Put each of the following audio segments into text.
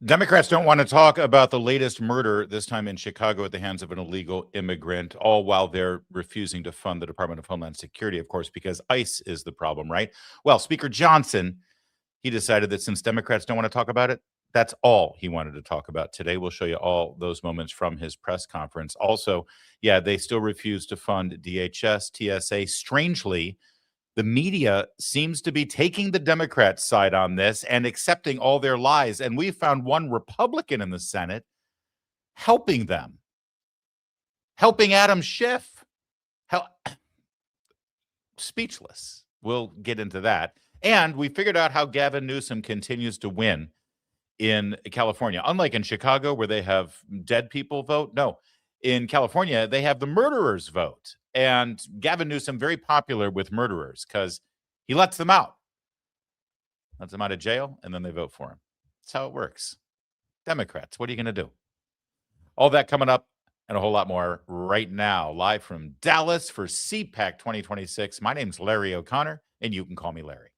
Democrats don't want to talk about the latest murder, this time in Chicago at the hands of an illegal immigrant, all while they're refusing to fund the Department of Homeland Security, of course, because ICE is the problem, right? Well, Speaker Johnson, he decided that since Democrats don't want to talk about it, that's all he wanted to talk about today. We'll show you all those moments from his press conference. Also, yeah, they still refuse to fund DHS, TSA. Strangely, the media seems to be taking the Democrat side on this and accepting all their lies. And we found one Republican in the Senate helping them, helping Adam Schiff. Speechless. We'll get into that. And we figured out how Gavin Newsom continues to win in California. Unlike in Chicago, where they have dead people vote. No, in California, they have the murderers vote. And Gavin Newsom, very popular with murderers because he lets them out. Lets them out of jail, and then they vote for him. That's how it works. Democrats, what are you going to do? All that coming up and a whole lot more right now. Live from Dallas for CPAC 2026. My name's Larry O'Connor, and you can call me Larry.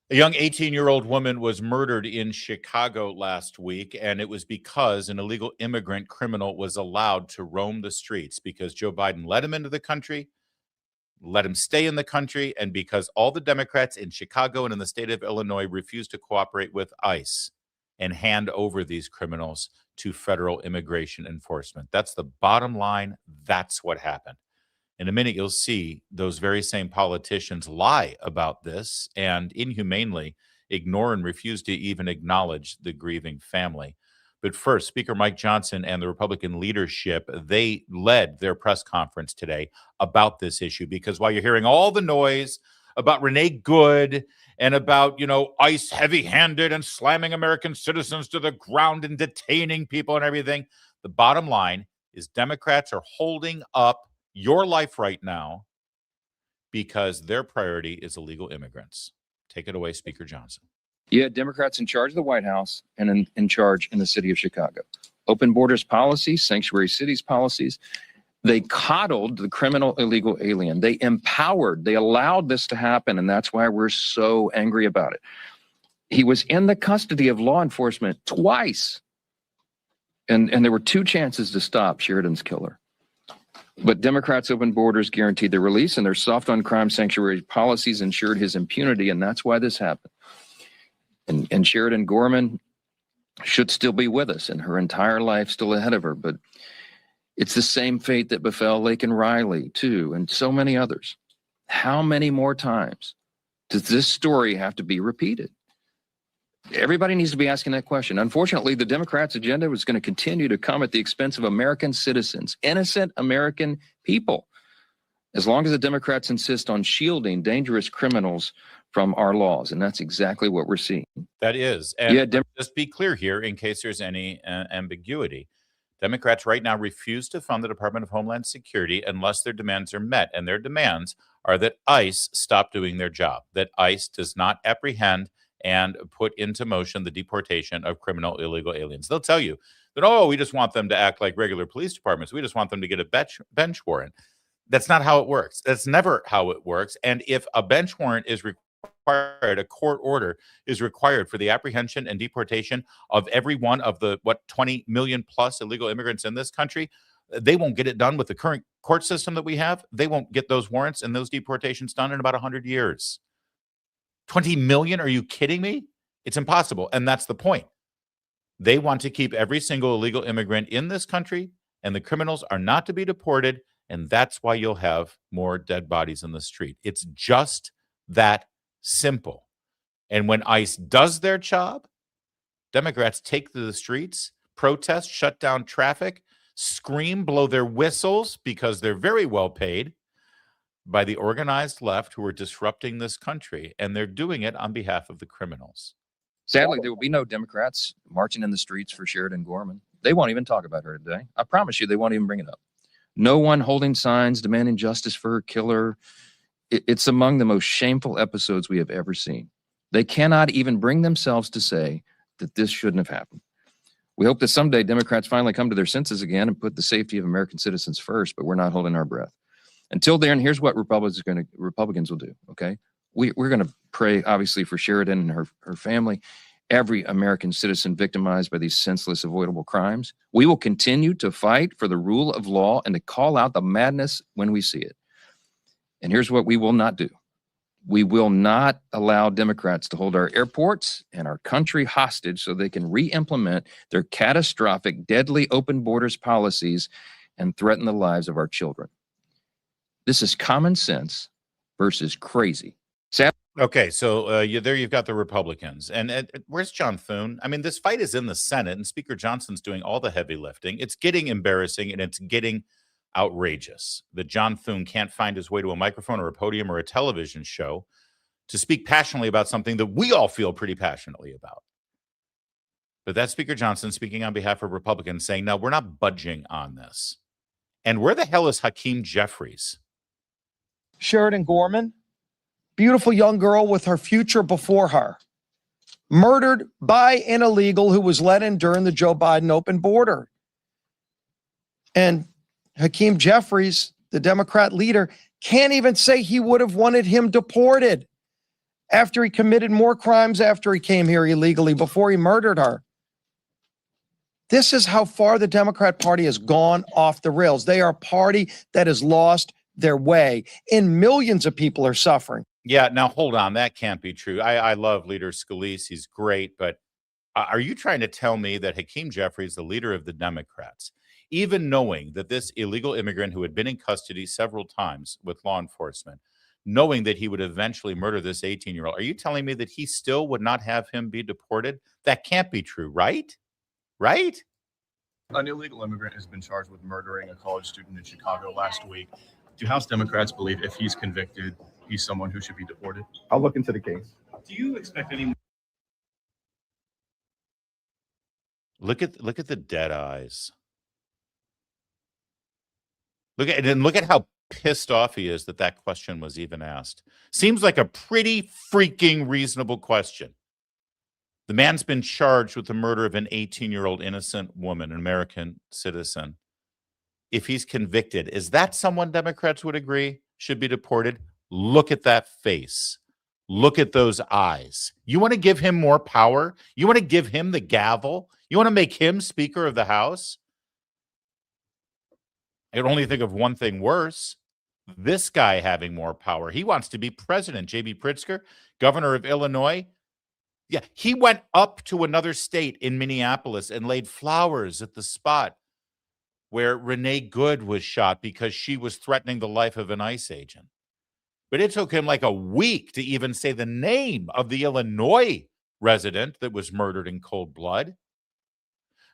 A young 18-year-old woman was murdered in Chicago last week, and it was because an illegal immigrant criminal was allowed to roam the streets because Joe Biden let him into the country, let him stay in the country, and because all the Democrats in Chicago and in the state of Illinois refused to cooperate with ICE and hand over these criminals to federal immigration enforcement. That's the bottom line. That's what happened. In a minute, you'll see those very same politicians lie about this and inhumanely ignore and refuse to even acknowledge the grieving family. But first, Speaker Mike Johnson and the Republican leadership, they led their press conference today about this issue because while you're hearing all the noise about Renee Good and about, ICE heavy-handed and slamming American citizens to the ground and detaining people and everything, the bottom line is Democrats are holding up your life right now because their priority is illegal immigrants. Take it away, Speaker Johnson. Yeah, Democrats in charge of the White House and in charge in the city of Chicago. Open borders policies, sanctuary cities policies. They coddled the criminal illegal alien. They allowed this to happen, and that's why we're so angry about it. He was in the custody of law enforcement twice, and there were two chances to stop Sheridan's killer. But Democrats' open borders guaranteed their release, and their soft on crime sanctuary policies ensured his impunity, and that's why this happened. And Sheridan Gorman should still be with us, and her entire life still ahead of her. But it's the same fate that befell Laken Riley, too, and so many others. How many more times does this story have to be repeated? Everybody needs to be asking that question. Unfortunately, the Democrats' agenda was going to continue to come at the expense of American citizens, innocent American people, as long as the Democrats insist on shielding dangerous criminals from our laws. And that's exactly what we're seeing. That is. And just be clear here in case there's any ambiguity. Democrats right now refuse to fund the Department of Homeland Security unless their demands are met. And their demands are that ICE stop doing their job, that ICE does not apprehend and put into motion the deportation of criminal illegal aliens. They'll tell you that, we just want them to act like regular police departments. We just want them to get a bench warrant. That's not how it works. That's never how it works. And if a bench warrant is required, a court order is required for the apprehension and deportation of every one of the, 20 million plus illegal immigrants in this country, they won't get it done with the current court system that we have. They won't get those warrants and those deportations done in about 100 years. 20 million? Are you kidding me? It's impossible. And that's the point. They want to keep every single illegal immigrant in this country, and the criminals are not to be deported. And that's why you'll have more dead bodies in the street. It's just that simple. And when ICE does their job, Democrats take to the streets, protest, shut down traffic, scream, blow their whistles because they're very well paid by the organized left who are disrupting this country, and they're doing it on behalf of the criminals. Sadly, there will be no Democrats marching in the streets for Sheridan Gorman. They won't even talk about her today. I promise you, they won't even bring it up. No one holding signs demanding justice for her killer. It's among the most shameful episodes we have ever seen. They cannot even bring themselves to say that this shouldn't have happened. We hope that someday Democrats finally come to their senses again and put the safety of American citizens first, but we're not holding our breath. Until then, here's what Republicans will do, okay? we're going to pray, obviously, for Sheridan and her family, every American citizen victimized by these senseless, avoidable crimes. We will continue to fight for the rule of law and to call out the madness when we see it. And here's what we will not do. We will not allow Democrats to hold our airports and our country hostage so they can re-implement their catastrophic, deadly open borders policies and threaten the lives of our children. This is common sense versus crazy. Okay, so there you've got the Republicans. And where's John Thune? I mean, this fight is in the Senate, and Speaker Johnson's doing all the heavy lifting. It's getting embarrassing, and it's getting outrageous that John Thune can't find his way to a microphone or a podium or a television show to speak passionately about something that we all feel pretty passionately about. But that's Speaker Johnson speaking on behalf of Republicans saying, no, we're not budging on this. And where the hell is Hakeem Jeffries? Sheridan Gorman, beautiful young girl with her future before her, murdered by an illegal who was let in during the Joe Biden open border. And Hakeem Jeffries, the Democrat leader, can't even say he would have wanted him deported after he committed more crimes after he came here illegally, before he murdered her. This is how far the Democrat Party has gone off the rails. They are a party that has lost their way, and millions of people are suffering. Yeah, now hold on. That can't be true. I love Leader Scalise. He's great. But are you trying to tell me that Hakeem Jeffries, the leader of the Democrats, even knowing that this illegal immigrant who had been in custody several times with law enforcement, knowing that he would eventually murder this 18-year-old, are you telling me that he still would not have him be deported? That can't be true, right? Right? An illegal immigrant has been charged with murdering a college student in Chicago last week. Do House Democrats believe if he's convicted, he's someone who should be deported? I'll look into the case. Do you expect any? Look at the dead eyes. Look at how pissed off he is that that question was even asked. Seems like a pretty freaking reasonable question. The man's been charged with the murder of an 18-year-old innocent woman, an American citizen. If he's convicted, is that someone Democrats would agree should be deported? Look at that face. Look at those eyes. You want to give him more power? You want to give him the gavel? You want to make him Speaker of the House? I can only think of one thing worse. This guy having more power. He wants to be president. J.B. Pritzker, governor of Illinois. Yeah, he went up to another state in Minneapolis and laid flowers at the spot where Renee Good was shot because she was threatening the life of an ICE agent. But it took him like a week to even say the name of the Illinois resident that was murdered in cold blood.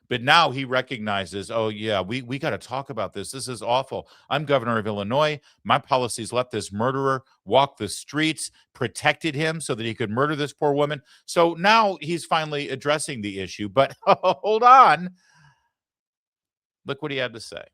But now he recognizes, oh, yeah, we got to talk about this. This is awful. I'm governor of Illinois. My policies let this murderer walk the streets, protected him so that he could murder this poor woman. So now he's finally addressing the issue. But hold on. Look what he had to say.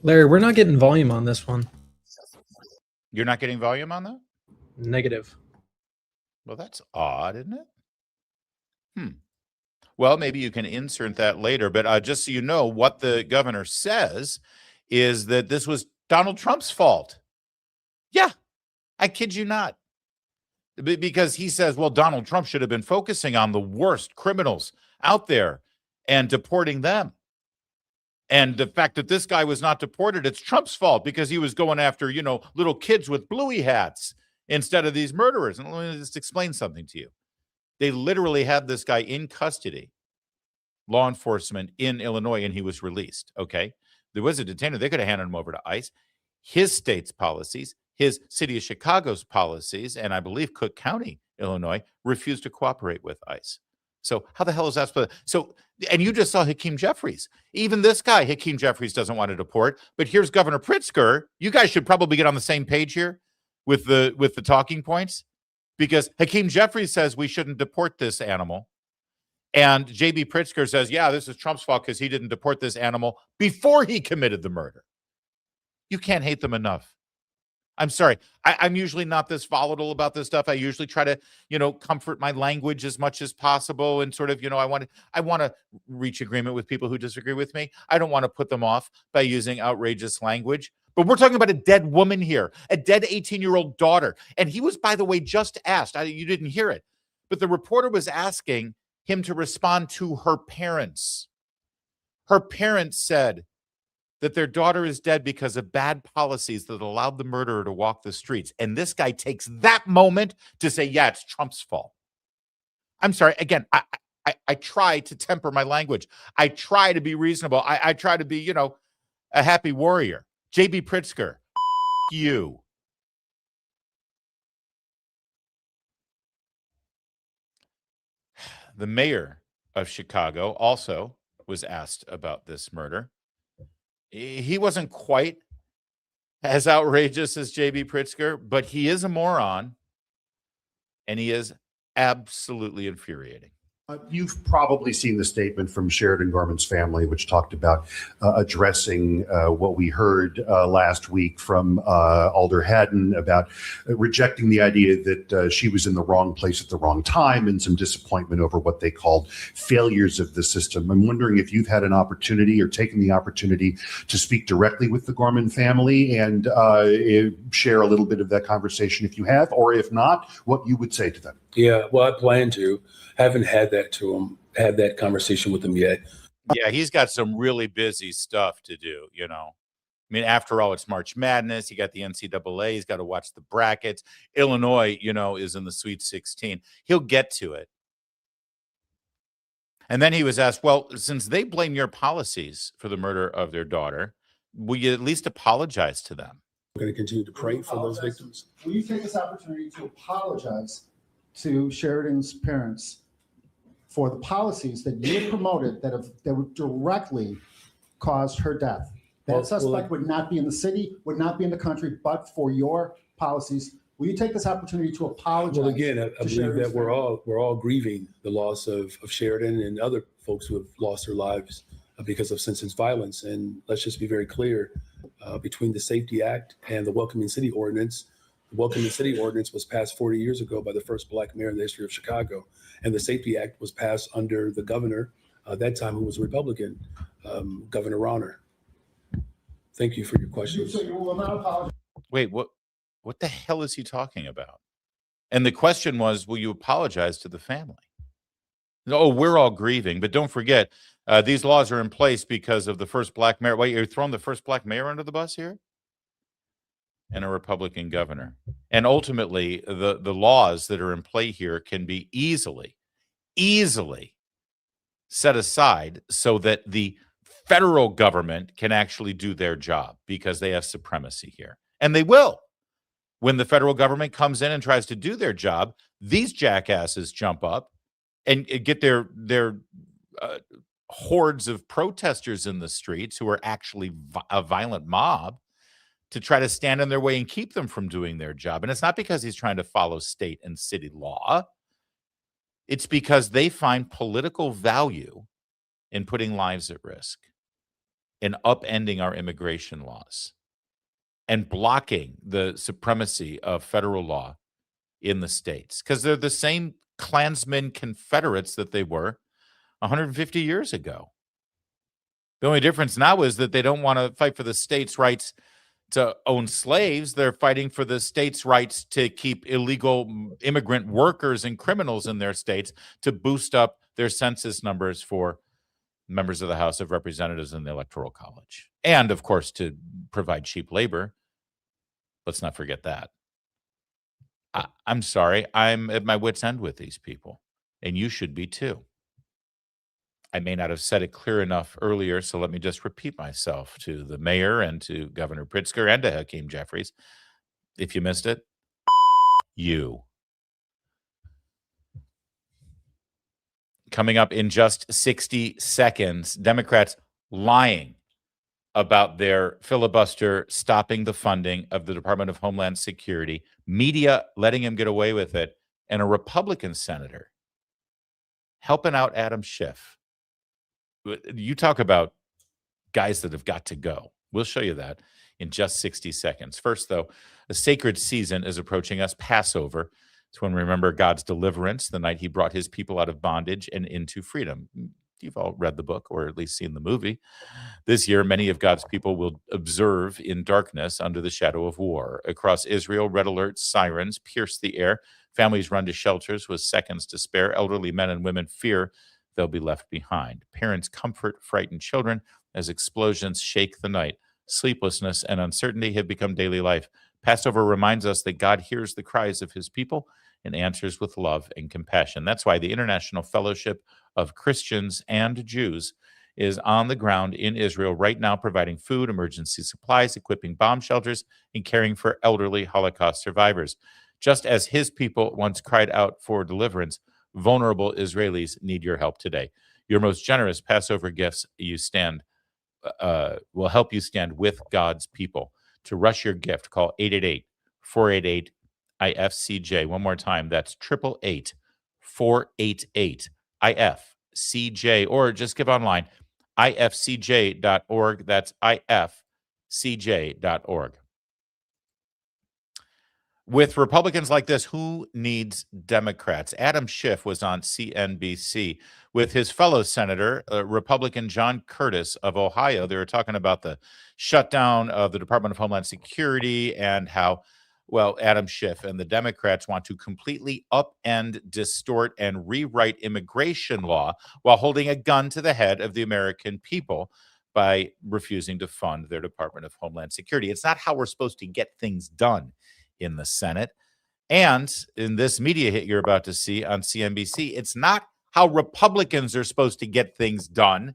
Larry, we're not getting volume on this one. You're not getting volume on that? Negative. Well, that's odd, isn't it? Well, maybe you can insert that later. But just so you know, what the governor says is that this was Donald Trump's fault. Yeah, I kid you not. Because he says, well, Donald Trump should have been focusing on the worst criminals out there and deporting them. And the fact that this guy was not deported, it's Trump's fault because he was going after, little kids with bluey hats instead of these murderers. And let me just explain something to you. They literally had this guy in custody, law enforcement in Illinois, and he was released, okay? There was a detainer. They could have handed him over to ICE. His state's policies, his city of Chicago's policies, and I believe Cook County, Illinois, refused to cooperate with ICE. So how the hell is that supposed to? So, and you just saw Hakeem Jeffries. Even this guy, Hakeem Jeffries, doesn't want to deport. But here's Governor Pritzker. You guys should probably get on the same page here with the talking points, because Hakeem Jeffries says we shouldn't deport this animal. And J.B. Pritzker says, yeah, this is Trump's fault because he didn't deport this animal before he committed the murder. You can't hate them enough. I'm sorry. I'm usually not this volatile about this stuff. I usually try to, comfort my language as much as possible, and sort of, I want to reach agreement with people who disagree with me. I don't want to put them off by using outrageous language. But we're talking about a dead woman here, a dead 18-year-old daughter. And he was, by the way, just asked. You didn't hear it, but the reporter was asking him to respond to her parents. Her parents said that their daughter is dead because of bad policies that allowed the murderer to walk the streets. And this guy takes that moment to say, yeah, it's Trump's fault. I'm sorry. Again, I try to temper my language. I try to be reasonable. I try to be, a happy warrior. J.B. Pritzker, you. The mayor of Chicago also was asked about this murder. He wasn't quite as outrageous as J.B. Pritzker, but he is a moron, and he is absolutely infuriating. You've probably seen the statement from Sheridan Gorman's family, which talked about addressing what we heard last week from Alder Haddon about rejecting the idea that she was in the wrong place at the wrong time, and some disappointment over what they called failures of the system. I'm wondering if you've had an opportunity or taken the opportunity to speak directly with the Gorman family and share a little bit of that conversation if you have, or if not, what you would say to them. Yeah, well, I plan to. Haven't had that conversation with him yet. Yeah, he's got some really busy stuff to do, I mean, after all, it's March Madness. He got the NCAA. He's got to watch the brackets. Illinois, is in the Sweet 16. He'll get to it. And then he was asked, well, since they blame your policies for the murder of their daughter, will you at least apologize to them? We're going to continue to pray for those victims. Will you take this opportunity to apologize to Sheridan's parents for the policies that you have promoted that would directly caused her death? That suspect would not be in the city, would not be in the country, but for your policies. Will you take this opportunity to apologize? Well, again, I believe that we're all grieving the loss of Sheridan and other folks who have lost their lives because of senseless violence. And let's just be very clear, between the Safety Act and the Welcoming City Ordinance. The Welcoming City Ordinance was passed 40 years ago by the first Black mayor in the history of Chicago. And the Safety Act was passed under the governor at that time, who was a Republican, Governor Rauner. Thank you for your questions. So you will not apologize. Wait, what the hell is he talking about? And the question was, will you apologize to the family? Oh, we're all grieving, but don't forget, these laws are in place because of the first Black mayor. Wait, you're throwing the first Black mayor under the bus here? And a Republican governor. And ultimately, the laws that are in play here can be easily set aside so that the federal government can actually do their job, because they have supremacy here. And they will. When the federal government comes in and tries to do their job, these jackasses jump up and get their hordes of protesters in the streets who are actually a violent mob to try to stand in their way and keep them from doing their job. And it's not because he's trying to follow state and city law. It's because they find political value in putting lives at risk, in upending our immigration laws, and blocking the supremacy of federal law in the states. Because they're the same Klansmen Confederates that they were 150 years ago. The only difference now is that they don't want to fight for the states' rights to own slaves. They're fighting for the states' rights to keep illegal immigrant workers and criminals in their states, to boost up their census numbers for members of the House of Representatives and the Electoral College. And, of course, to provide cheap labor. Let's not forget that. I'm sorry. I'm at my wit's end with these people, and you should be too. I may not have said it clear enough earlier, so let me just repeat myself to the mayor and to Governor Pritzker and to Hakeem Jeffries. If you missed it, you. Coming up in just 60 seconds, Democrats lying about their filibuster stopping the funding of the Department of Homeland Security, media letting him get away with it, and a Republican senator helping out Adam Schiff. You talk about guys that have got to go. We'll show you that in just 60 seconds. First, though, a sacred season is approaching us, Passover. It's when we remember God's deliverance, the night he brought his people out of bondage and into freedom. You've all read the book or at least seen the movie. This year, many of God's people will observe in darkness under the shadow of war. Across Israel, red alerts, sirens pierce the air. Families run to shelters with seconds to spare. Elderly men and women fear they'll be left behind. Parents comfort frightened children as explosions shake the night. Sleeplessness and uncertainty have become daily life. Passover reminds us that God hears the cries of his people and answers with love and compassion. That's why the International Fellowship of Christians and Jews is on the ground in Israel right now, providing food, emergency supplies, equipping bomb shelters, and caring for elderly Holocaust survivors. Just as his people once cried out for deliverance, vulnerable Israelis need your help today. Your most generous Passover gifts will help you stand with God's people. To rush your gift, call 888-488-IFCJ. One more time, that's 888-488-IFCJ, or just give online, ifcj.org. That's ifcj.org. With Republicans like this, who needs Democrats? Adam Schiff was on CNBC with his fellow senator, Republican John Curtis of Ohio. They were talking about the shutdown of the Department of Homeland Security and how, well, Adam Schiff and the Democrats want to completely upend, distort, and rewrite immigration law while holding a gun to the head of the American people by refusing to fund their Department of Homeland Security. It's not how we're supposed to get things done in the Senate. And in this media hit you're about to see on CNBC, it's not how Republicans are supposed to get things done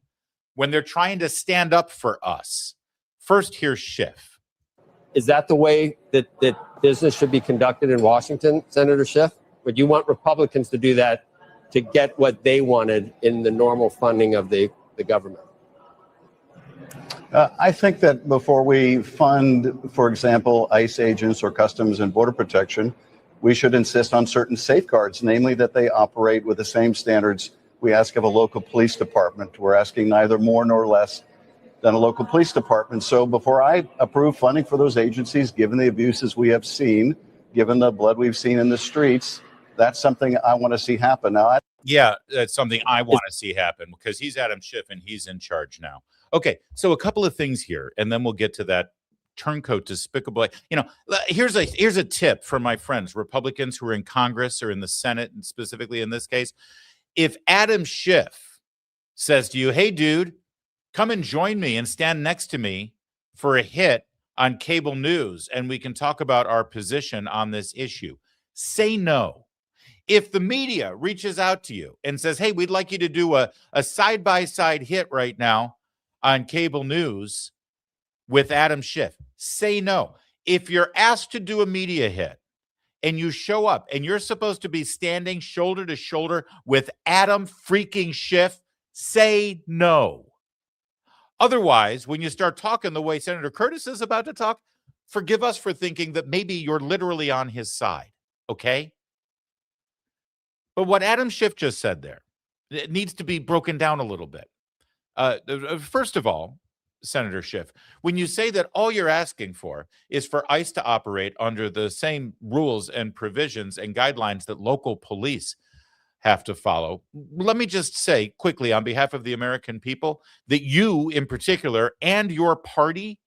when they're trying to stand up for us. First, here's Schiff. Is that the way that business should be conducted in Washington, Senator Schiff? Would you want Republicans to do that to get what they wanted in the normal funding of the government? I think that before we fund, for example, ICE agents or Customs and Border Protection, we should insist on certain safeguards, namely that they operate with the same standards we ask of a local police department. We're asking neither more nor less than a local police department. So before I approve funding for those agencies, given the abuses we have seen, given the blood we've seen in the streets, that's something I want to see happen. Now, yeah, that's something I want to see happen because he's Adam Schiff and he's in charge now. Okay, so a couple of things here, and then we'll get to that turncoat despicable. You know, here's a tip for my friends, Republicans who are in Congress or in the Senate, and specifically in this case. If Adam Schiff says to you, hey, dude, come and join me and stand next to me for a hit on cable news, and we can talk about our position on this issue, say no. If the media reaches out to you and says, hey, we'd like you to do a side-by-side hit right now on cable news with Adam Schiff, say no. If you're asked to do a media hit and you show up and you're supposed to be standing shoulder to shoulder with Adam freaking Schiff, say no. Otherwise, when you start talking the way Senator Curtis is about to talk, forgive us for thinking that maybe you're literally on his side, okay? But what Adam Schiff just said there, it needs to be broken down a little bit. First of all, Senator Schiff, when you say that all you're asking for is for ICE to operate under the same rules and provisions and guidelines that local police have to follow, let me just say quickly on behalf of the American people that you in particular and your party,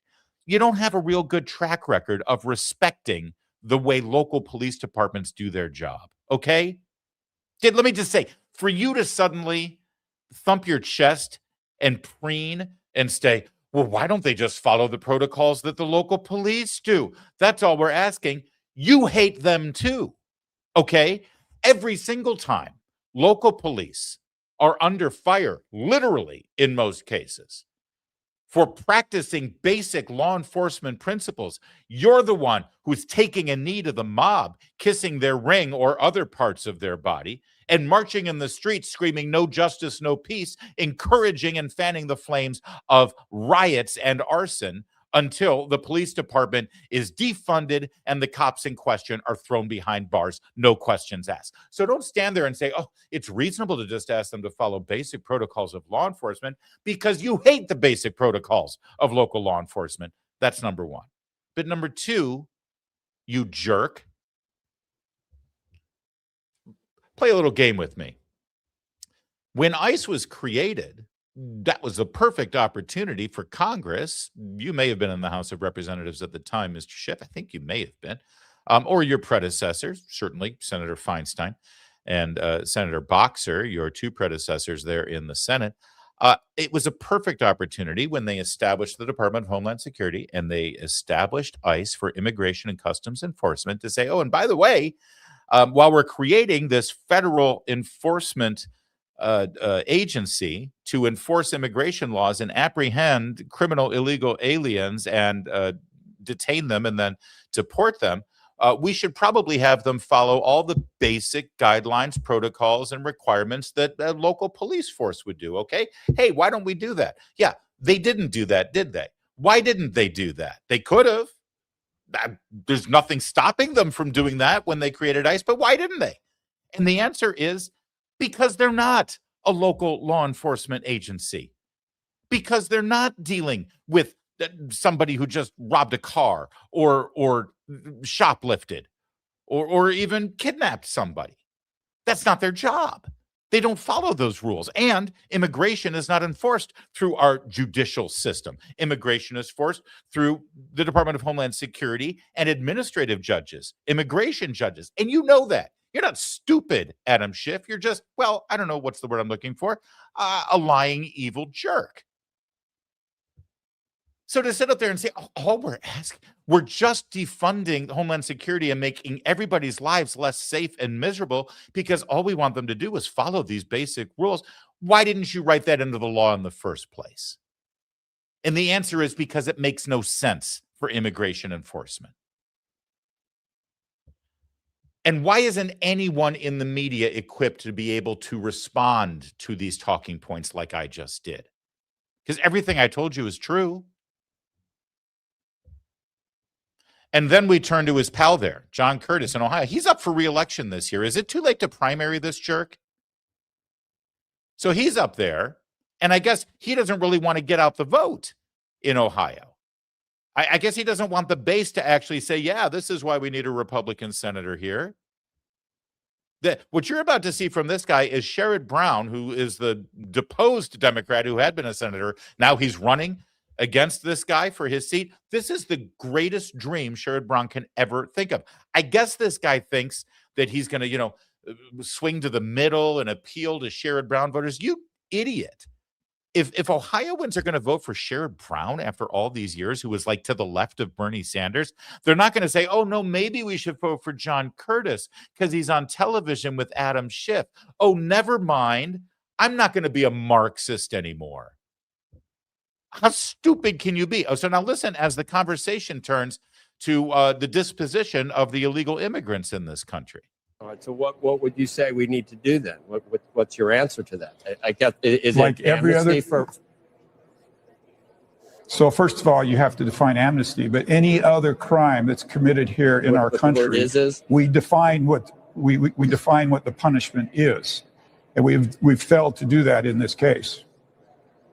you don't have a real good track record of respecting the way local police departments do their job, okay? Let me just say, for you to suddenly thump your chest and preen and say, well, why don't they just follow the protocols that the local police do? That's all we're asking. You hate them too, okay? Every single time local police are under fire, literally in most cases, for practicing basic law enforcement principles. You're the one who's taking a knee to the mob, kissing their ring or other parts of their body, and marching in the streets screaming no justice, no peace, encouraging and fanning the flames of riots and arson until the police department is defunded and the cops in question are thrown behind bars, no questions asked. So don't stand there and say, oh, it's reasonable to just ask them to follow basic protocols of law enforcement because you hate the basic protocols of local law enforcement. That's number one. But number two, you jerk, play a little game with me. When ICE was created, that was a perfect opportunity for Congress. You may have been in the House of Representatives at the time, Mr. Schiff. I think you may have been, or your predecessors, certainly Senator Feinstein and Senator Boxer, your two predecessors there in the Senate. It was a perfect opportunity when they established the Department of Homeland Security and they established ICE for Immigration and Customs Enforcement to say, oh, and by the way, while we're creating this federal enforcement agency to enforce immigration laws and apprehend criminal illegal aliens and detain them and then deport them, we should probably have them follow all the basic guidelines, protocols, and requirements that a local police force would do, okay? Hey, why don't we do that? Yeah, they didn't do that, did they? Why didn't they do that? They could have. There's nothing stopping them from doing that when they created ICE, but why didn't they? And the answer is because they're not a local law enforcement agency, because they're not dealing with somebody who just robbed a car or shoplifted or even kidnapped somebody. That's not their job. They don't follow those rules. And immigration is not enforced through our judicial system. Immigration is enforced through the Department of Homeland Security and administrative judges, immigration judges. And you know that. You're not stupid, Adam Schiff. You're just, well, I don't know what's the word I'm looking for, a lying, evil jerk. So to sit up there and say, oh, all we're asking, we're just defunding Homeland Security and making everybody's lives less safe and miserable because all we want them to do is follow these basic rules. Why didn't you write that into the law in the first place? And the answer is because it makes no sense for immigration enforcement. And why isn't anyone in the media equipped to be able to respond to these talking points like I just did? Because everything I told you is true. And then we turn to his pal there, John Curtis in Ohio. He's up for re-election this year. Is it too late to primary this jerk? So he's up there, and I guess he doesn't really want to get out the vote in Ohio. I guess he doesn't want the base to actually say, yeah, this is why we need a Republican senator here. What you're about to see from this guy is Sherrod Brown, who is the deposed Democrat who had been a senator. Now he's running against this guy for his seat. This is the greatest dream Sherrod Brown can ever think of. I guess this guy thinks that he's going to, swing to the middle and appeal to Sherrod Brown voters. You idiot. If Ohioans are going to vote for Sherrod Brown after all these years, who was like to the left of Bernie Sanders, they're not going to say, oh, no, maybe we should vote for John Curtis because he's on television with Adam Schiff. Oh, never mind. I'm not going to be a Marxist anymore. How stupid can you be? Oh, so now listen, as the conversation turns to the disposition of the illegal immigrants in this country. All right, so what would you say we need to do then? What's your answer to that? I guess is like it every amnesty other. So first of all, you have to define amnesty. But any other crime that's committed here in our country, we define what we define what the punishment is, and we've failed to do that in this case.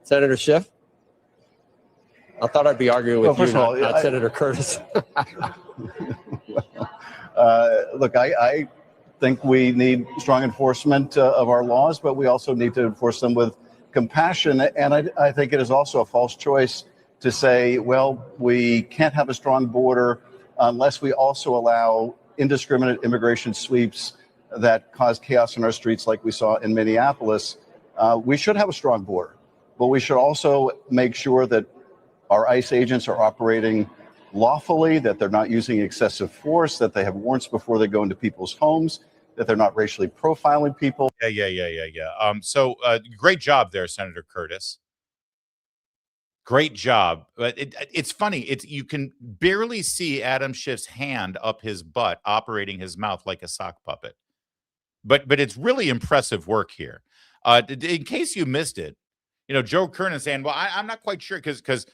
Senator Schiff, I thought I'd be arguing with you, not Senator Curtis. Look, I think we need strong enforcement of our laws, but we also need to enforce them with compassion. And I think it is also a false choice to say, well, we can't have a strong border unless we also allow indiscriminate immigration sweeps that cause chaos in our streets like we saw in Minneapolis. We should have a strong border, but we should also make sure that our ICE agents are operating lawfully, that they're not using excessive force, that they have warrants before they go into people's homes, that they're not racially profiling people. Yeah. So great job there, Senator Curtis. Great job. But it's funny. You can barely see Adam Schiff's hand up his butt operating his mouth like a sock puppet. But it's really impressive work here. In case you missed it, Joe Kernan saying, well, I'm not quite sure because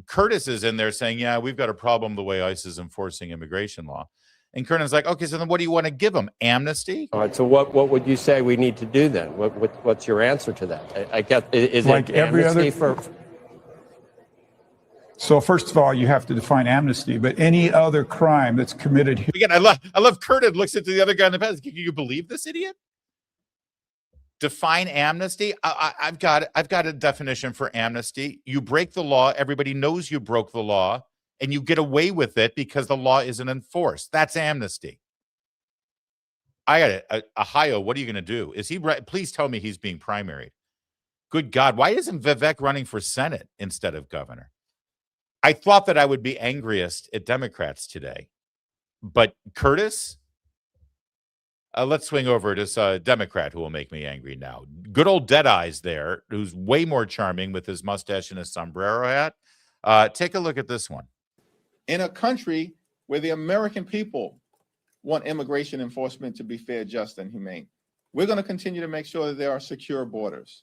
Curtis is in there saying, yeah, we've got a problem the way ICE is enforcing immigration law. And Kernan's like, okay, so then what do you want to give them? Amnesty? All right. So what would you say we need to do then? What's your answer to that? I get, is like it every amnesty other. So first of all, you have to define amnesty, but any other crime that's committed here. Again, I love Kernan looks at the other guy in the past. Can you believe this idiot? Define amnesty. I've got a definition for amnesty. You break the law. Everybody knows you broke the law, and you get away with it because the law isn't enforced. That's amnesty. I got it. Ohio, what are you going to do? Is he right? Please tell me he's being primaried. Good God, why isn't Vivek running for Senate instead of governor? I thought that I would be angriest at Democrats today, but Curtis. Let's swing over to this Democrat who will make me angry now. Good old Deadeyes there, who's way more charming with his mustache and his sombrero hat. Take a look at this one. In a country where the American people want immigration enforcement to be fair, just, and humane, we're going to continue to make sure that there are secure borders.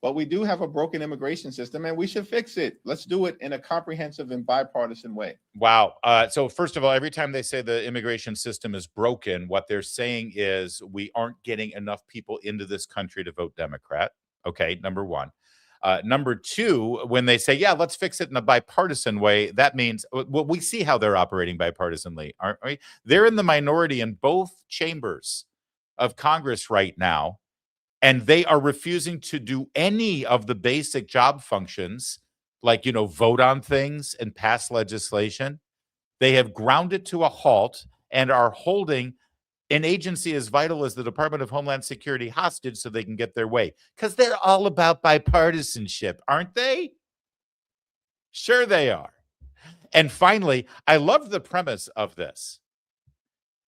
But we do have a broken immigration system, and we should fix it. Let's do it in a comprehensive and bipartisan way. Wow. So first of all, every time they say the immigration system is broken, what they're saying is we aren't getting enough people into this country to vote Democrat. Okay, number one. Number two, when they say, yeah, let's fix it in a bipartisan way, that means, well, we see how they're operating bipartisanly, aren't we? They're in the minority in both chambers of Congress right now. And they are refusing to do any of the basic job functions, like, vote on things and pass legislation. They have ground it to a halt and are holding an agency as vital as the Department of Homeland Security hostage so they can get their way. Because they're all about bipartisanship, aren't they? Sure they are. And finally, I love the premise of this.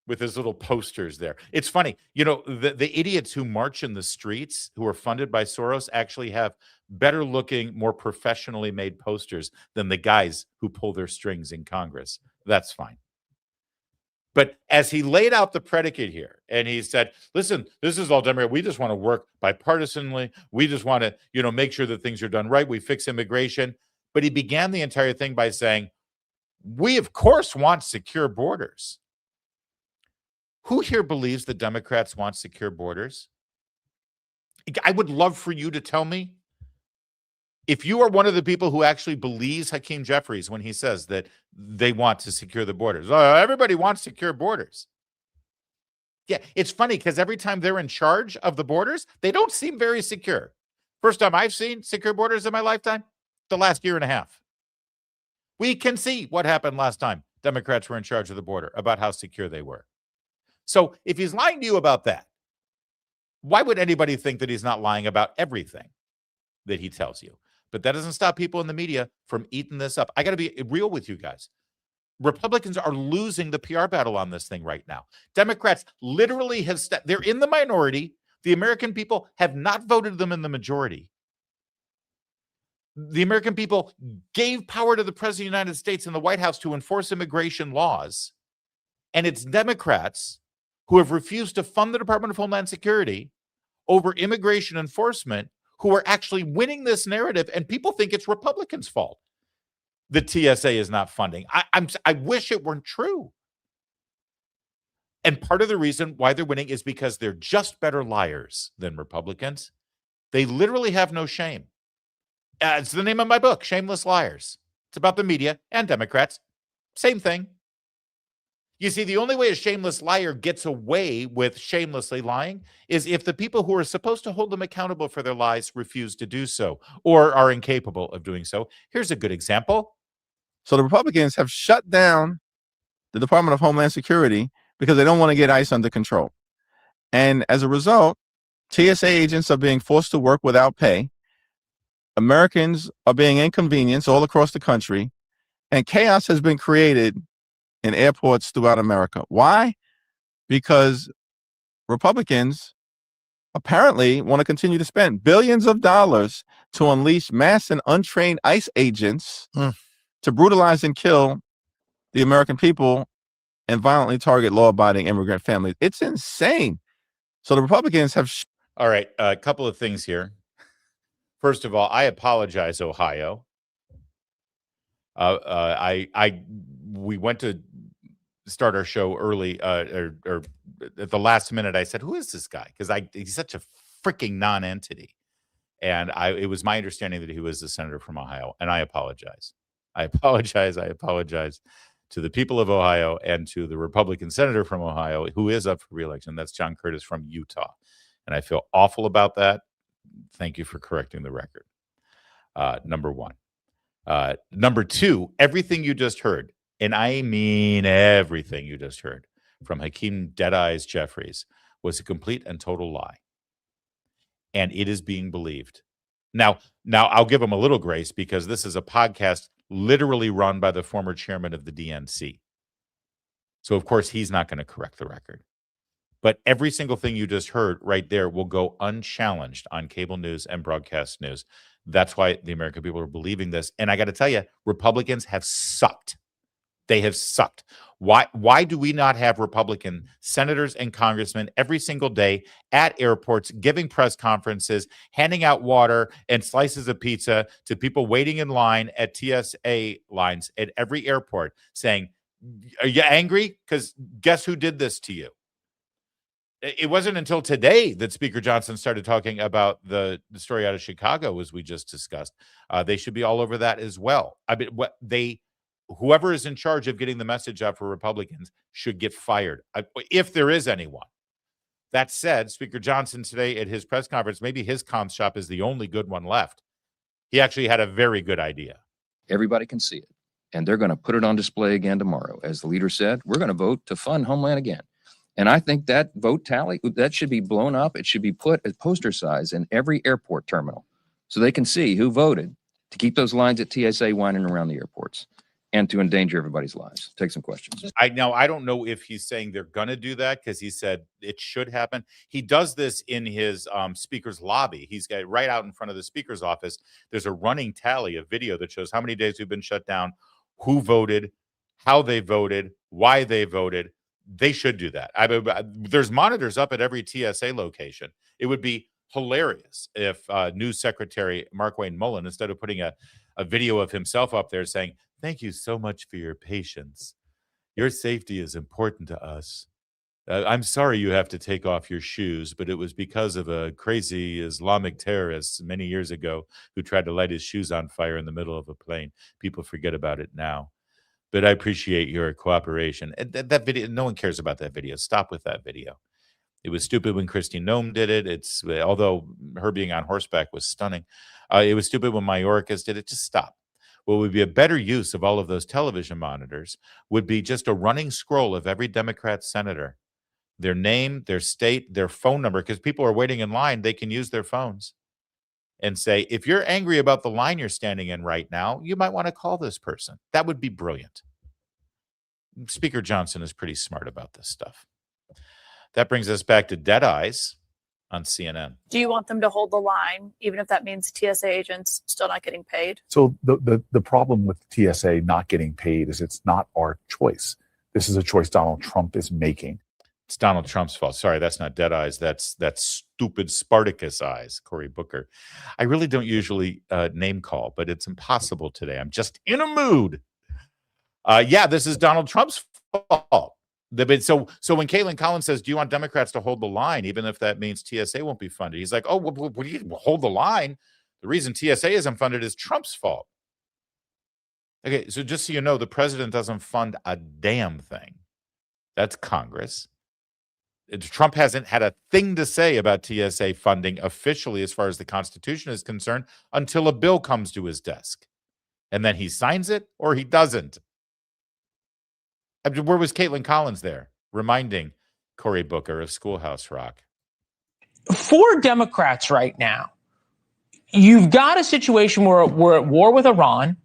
With his little posters there. It's funny, the idiots who march in the streets who are funded by Soros actually have better looking, more professionally made posters than the guys who pull their strings in Congress. That's fine. But as he laid out the predicate here, and he said, listen, this is all Democrat. We just want to work bipartisanly. We just want to, make sure that things are done right. We fix immigration. But he began the entire thing by saying, we, of course, want secure borders. Who here believes the Democrats want secure borders? I would love for you to tell me if you are one of the people who actually believes Hakeem Jeffries when he says that they want to secure the borders. Everybody wants secure borders. Yeah, it's funny because every time they're in charge of the borders, they don't seem very secure. First time I've seen secure borders in my lifetime, the last year and a half. We can see what happened last time Democrats were in charge of the border, about how secure they were. So if he's lying to you about that, why would anybody think that he's not lying about everything that he tells you? But that doesn't stop people in the media from eating this up. I got to be real with you guys. Republicans are losing the PR battle on this thing right now. Democrats literally have they're in the minority. The American people have not voted them in the majority. The American people gave power to the President of the United States and the White House to enforce immigration laws. And it's Democrats who have refused to fund the Department of Homeland Security over immigration enforcement, who are actually winning this narrative, and people think it's Republicans' fault the TSA is not funding. I wish it weren't true. And part of the reason why they're winning is because they're just better liars than Republicans. They literally have no shame. It's the name of my book, Shameless Liars. It's about the media and Democrats. Same thing. You see, the only way a shameless liar gets away with shamelessly lying is if the people who are supposed to hold them accountable for their lies refuse to do so or are incapable of doing so. Here's a good example. So the Republicans have shut down the Department of Homeland Security because they don't want to get ICE under control. And as a result, TSA agents are being forced to work without pay. Americans are being inconvenienced all across the country, and chaos has been created in airports throughout America. Why? Because Republicans apparently want to continue to spend billions of dollars to unleash mass and untrained ICE agents to brutalize and kill the American people and violently target law-abiding immigrant families. It's insane. So the Republicans have... All right, a couple of things here. First of all, I apologize, Ohio. We went to start our show early, or at the last minute. I said, "Who is this guy?" Because he's such a freaking non-entity, and it was my understanding that he was the senator from Ohio, and I apologize. I apologize to the people of Ohio and to the Republican senator from Ohio who is up for re-election. That's John Curtis from Utah, and I feel awful about that. Thank you for correcting the record. Number one. Number two, everything you just heard, and I mean everything you just heard from Hakeem Deadeyes Jeffries was a complete and total lie. And it is being believed. Now I'll give him a little grace because this is a podcast literally run by the former chairman of the DNC. So, of course, he's not going to correct the record. But every single thing you just heard right there will go unchallenged on cable news and broadcast news. That's why the American people are believing this. And I got to tell you, Republicans have sucked. They have sucked. Why do we not have Republican senators and congressmen every single day at airports giving press conferences, handing out water and slices of pizza to people waiting in line at TSA lines at every airport saying, "Are you angry? Because guess who did this to you?" It wasn't until today that Speaker Johnson started talking about the story out of Chicago, as we just discussed. They should be all over that as well. I mean, whoever is in charge of getting the message out for Republicans should get fired, if there is anyone. That said, Speaker Johnson today at his press conference, maybe his comms shop is the only good one left. He actually had a very good idea. Everybody can see it, and they're going to put it on display again tomorrow. As the leader said, we're going to vote to fund Homeland again. And I think that vote tally, that should be blown up. It should be put at poster size in every airport terminal so they can see who voted to keep those lines at TSA winding around the airports and to endanger everybody's lives. Take some questions. I don't know if he's saying they're going to do that because he said it should happen. He does this in his speaker's lobby. He's got right out in front of the speaker's office. There's a running tally of video that shows how many days we've been shut down, who voted, how they voted, why they voted. They should do that. There's monitors up at every TSA location. It would be hilarious if News Secretary Markwayne Mullin, instead of putting a video of himself up there saying, "Thank you so much for your patience. Your safety is important to us. I'm sorry you have to take off your shoes, but it was because of a crazy Islamic terrorist many years ago who tried to light his shoes on fire in the middle of a plane. People forget about it now. But I appreciate your cooperation." And that video, no one cares about that video. Stop with that video. It was stupid when Kristi Noem did it. Although her being on horseback was stunning. It was stupid when Mayorkas did it. Just stop. What would be a better use of all of those television monitors would be just a running scroll of every Democrat senator, their name, their state, their phone number, because people are waiting in line. They can use their phones and say, if you're angry about the line you're standing in right now, you might want to call this person. That would be brilliant. Speaker Johnson is pretty smart about this stuff. That brings us back to Deadeyes on CNN. Do you want them to hold the line, even if that means TSA agents still not getting paid? So the problem with TSA not getting paid is it's not our choice. This is a choice Donald Trump is making. It's Donald Trump's fault. Sorry, that's not Deadeyes. That's stupid Spartacus eyes, Cory Booker. I really don't usually name call, but it's impossible today. I'm just in a mood. Yeah, this is Donald Trump's fault. So when Caitlin Collins says, "Do you want Democrats to hold the line, even if that means TSA won't be funded?" He's like, "Oh, well, hold the line. The reason TSA isn't funded is Trump's fault." Okay, so just so you know, the president doesn't fund a damn thing. That's Congress. Trump hasn't had a thing to say about TSA funding officially, as far as the Constitution is concerned, until a bill comes to his desk. And then he signs it or he doesn't. Where was Caitlin Collins there, reminding Cory Booker of Schoolhouse Rock? For Democrats right now, you've got a situation where we're at war with Iran.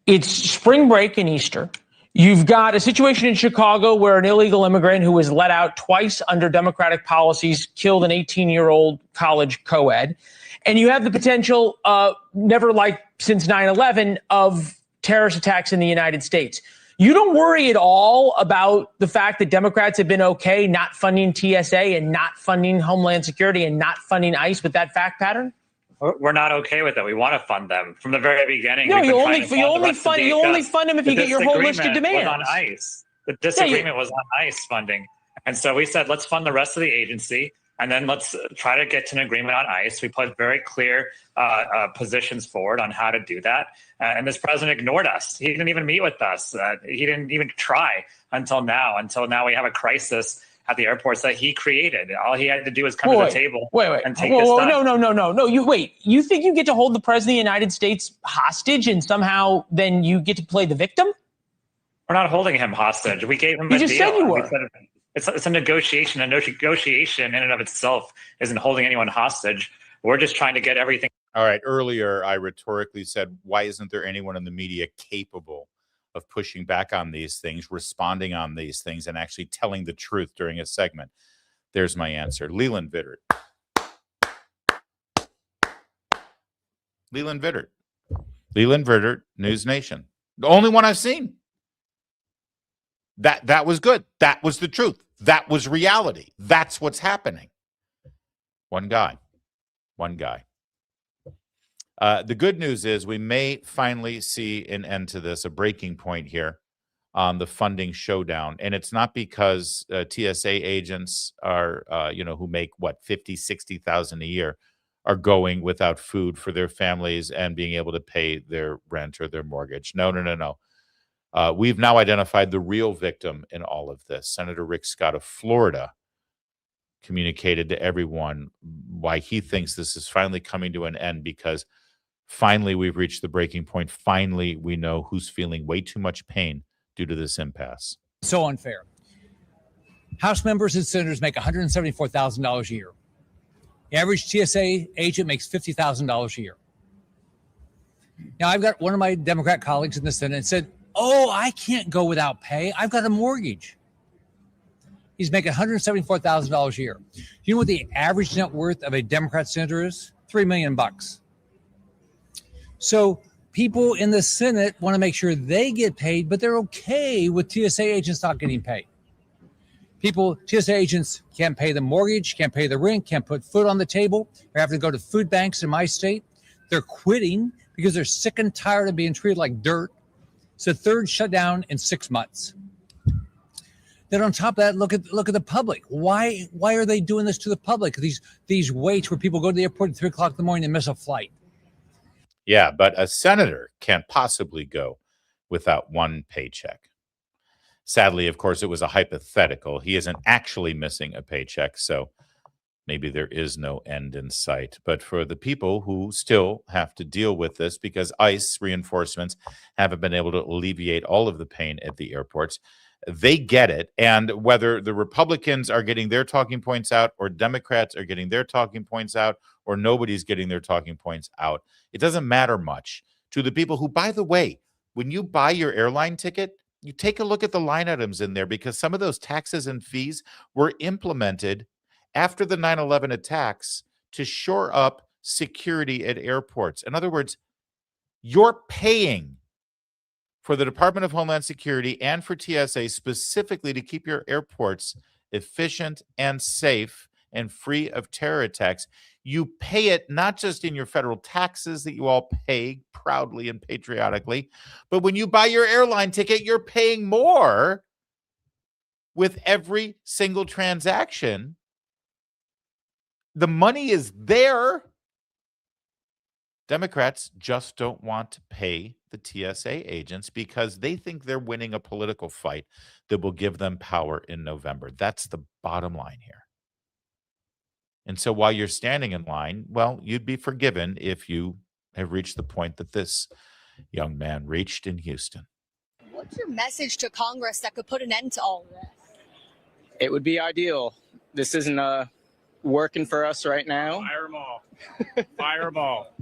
It's spring break and Easter. You've got a situation in Chicago where an illegal immigrant who was let out twice under Democratic policies killed an 18-year-old college co-ed. And you have the potential, never like since 9/11, of terrorist attacks in the United States. You don't worry at all about the fact that Democrats have been okay not funding TSA and not funding Homeland Security and not funding ICE with that fact pattern? We're not okay with it. We want to fund them from the very beginning. No, you only fund them if you get your whole list of demands. Was on ICE. The disagreement was on ICE funding, and so we said let's fund the rest of the agency, and then let's try to get to an agreement on ICE. We put very clear positions forward on how to do that, and this president ignored us. He didn't even meet with us. He didn't even try until now. Until now, we have a crisis at the airports that he created. All he had to do was come to the table and take this done. No. You think you get to hold the president of the United States hostage and somehow then you get to play the victim? We're not holding him hostage. We gave him a deal. You just said you were. It's a negotiation. A negotiation in and of itself isn't holding anyone hostage. We're just trying to get everything. All right. Earlier, I rhetorically said, why isn't there anyone in the media capable of pushing back on these things, responding on these things, and actually telling the truth during a segment? There's my answer. Leland Vittert. Leland Vittert. Leland Vittert, News Nation. The only one I've seen. That was good. That was the truth. That was reality. That's what's happening. One guy. The good news is we may finally see an end to this, a breaking point here on the funding showdown. And it's not because TSA agents are, who make, 50, 60,000 a year, are going without food for their families and being able to pay their rent or their mortgage. No. We've now identified the real victim in all of this. Senator Rick Scott of Florida communicated to everyone why he thinks this is finally coming to an end, because finally we've reached the breaking point. Finally, we know who's feeling way too much pain due to this impasse. So unfair. House members and senators make $174,000 a year. The average TSA agent makes $50,000 a year. Now, I've got one of my Democrat colleagues in the Senate said, "Oh, I can't go without pay. I've got a mortgage." He's making $174,000 a year. You know what the average net worth of a Democrat senator is? $3 million. So people in the Senate want to make sure they get paid, but they're okay with TSA agents not getting paid. TSA agents can't pay the mortgage, can't pay the rent, can't put food on the table. They have to go to food banks in my state. They're quitting because they're sick and tired of being treated like dirt. It's the third shutdown in 6 months. Then on top of that, look at the public. Why are they doing this to the public? These waits where people go to the airport at 3 o'clock in the morning and miss a flight. Yeah, but a senator can't possibly go without one paycheck. Sadly, of course, it was a hypothetical. He isn't actually missing a paycheck, so maybe there is no end in sight. But for the people who still have to deal with this, because ICE reinforcements haven't been able to alleviate all of the pain at the airports, they get it. And whether the Republicans are getting their talking points out or Democrats are getting their talking points out or nobody's getting their talking points out, it doesn't matter much to the people who, by the way, when you buy your airline ticket, you take a look at the line items in there, because some of those taxes and fees were implemented after the 9/11 attacks to shore up security at airports. In other words, you're paying for the Department of Homeland Security and for TSA specifically to keep your airports efficient and safe and free of terror attacks. You pay it not just in your federal taxes that you all pay proudly and patriotically, but when you buy your airline ticket, you're paying more with every single transaction. The money is there. Democrats just don't want to pay the TSA agents because they think they're winning a political fight that will give them power in November. That's the bottom line here. And so while you're standing in line, well, you'd be forgiven if you have reached the point that this young man reached in Houston. What's your message to Congress that could put an end to all of this? It would be ideal. This isn't working for us right now. Fire them all. Fire them all.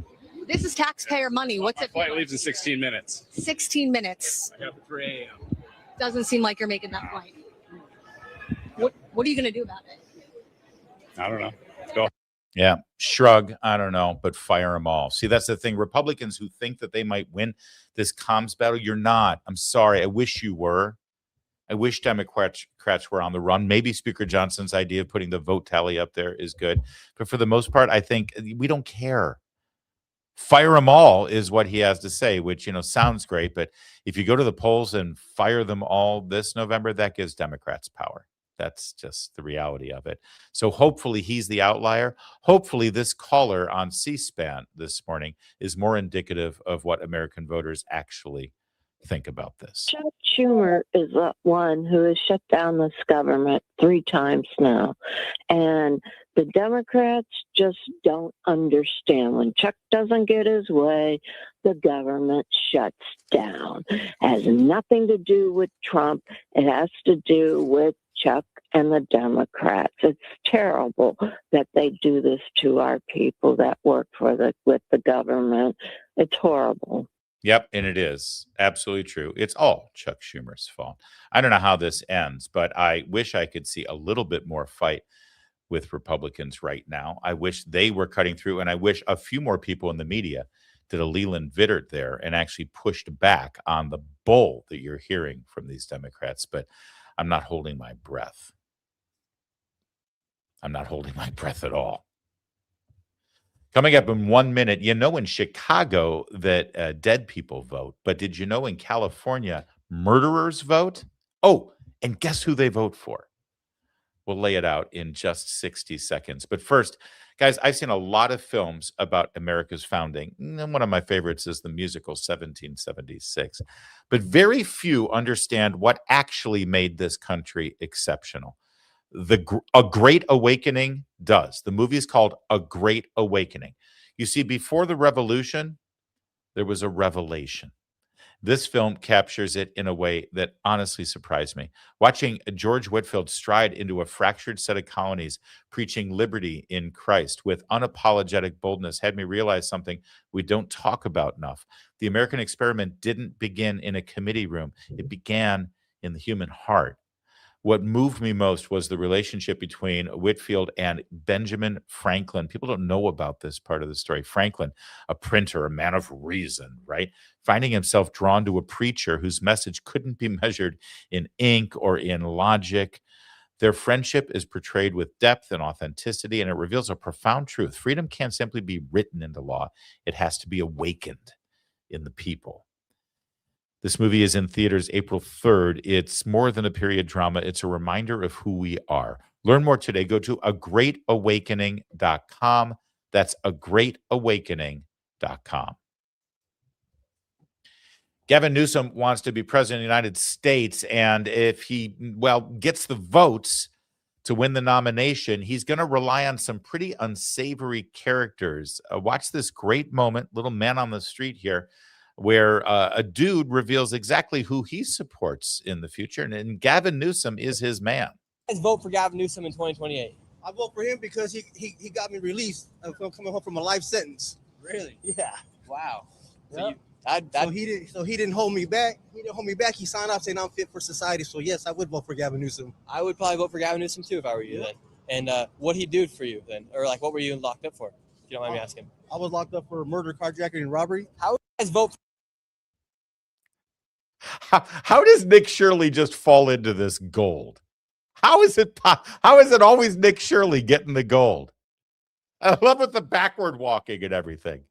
This is taxpayer money. What's My it? flight leaves in 16 minutes. 16 minutes. I got the 3 a.m. doesn't seem like you're making that point. What are you going to do about it? I don't know. Go. Yeah, shrug. I don't know, but fire them all. See, that's the thing. Republicans who think that they might win this comms battle, you're not. I'm sorry. I wish you were. I wish Democrats were on the run. Maybe Speaker Johnson's idea of putting the vote tally up there is good. But for the most part, I think we don't care. Fire them all is what he has to say, which, sounds great. But if you go to the polls and fire them all this November, that gives Democrats power. That's just the reality of it. So hopefully he's the outlier. Hopefully this caller on C-SPAN this morning is more indicative of what American voters actually think about this. Chuck Schumer is the one who has shut down this government 3 times now. And the Democrats just don't understand. When Chuck doesn't get his way, the government shuts down. It has nothing to do with Trump. It has to do with Chuck and the Democrats. It's terrible that they do this to our people that work with the government. It's horrible. Yep, and it is absolutely true. It's all Chuck Schumer's fault. I don't know how this ends, but I wish I could see a little bit more fight with Republicans right now. I wish they were cutting through, and I wish a few more people in the media did a Leland Vittert there and actually pushed back on the bull that you're hearing from these Democrats. But I'm not holding my breath. I'm not holding my breath at all. Coming up in 1 minute, in Chicago that dead people vote, but did you know in California, murderers vote? Oh, and guess who they vote for? We'll lay it out in just 60 seconds. But first, guys, I've seen a lot of films about America's founding. And one of my favorites is the musical 1776. But very few understand what actually made this country exceptional. A Great Awakening does. The movie is called A Great Awakening. You see, before the revolution, there was a revelation. This film captures it in a way that honestly surprised me. Watching George Whitefield stride into a fractured set of colonies, preaching liberty in Christ with unapologetic boldness, had me realize something we don't talk about enough. The American experiment didn't begin in a committee room. It began in the human heart. What moved me most was the relationship between Whitefield and Benjamin Franklin. People don't know about this part of the story. Franklin, a printer, a man of reason, right? Finding himself drawn to a preacher whose message couldn't be measured in ink or in logic. Their friendship is portrayed with depth and authenticity, and it reveals a profound truth. Freedom can't simply be written into law. It has to be awakened in the people. This movie is in theaters April 3rd. It's more than a period drama. It's a reminder of who we are. Learn more today. Go to agreatawakening.com. That's agreatawakening.com. Gavin Newsom wants to be president of the United States, and if he, gets the votes to win the nomination, he's going to rely on some pretty unsavory characters. Watch this great moment, little man on the street here, where a dude reveals exactly who he supports in the future, and Gavin Newsom is his man. Guys vote for Gavin Newsom in 2028. I vote for him because he got me released from coming home from a life sentence. Really? Yeah. Wow. So, so he didn't hold me back. He didn't hold me back. He signed off saying I'm fit for society. So yes, I would vote for Gavin Newsom. I would probably vote for Gavin Newsom too if I were you then. And what'd he do for you then? Or what were you locked up for? If you don't mind me asking. I was locked up for murder, carjacking, and robbery. How would you guys vote? How does Nick Shirley just fall into this gold? How is it always Nick Shirley getting the gold? I love it, the backward walking and everything.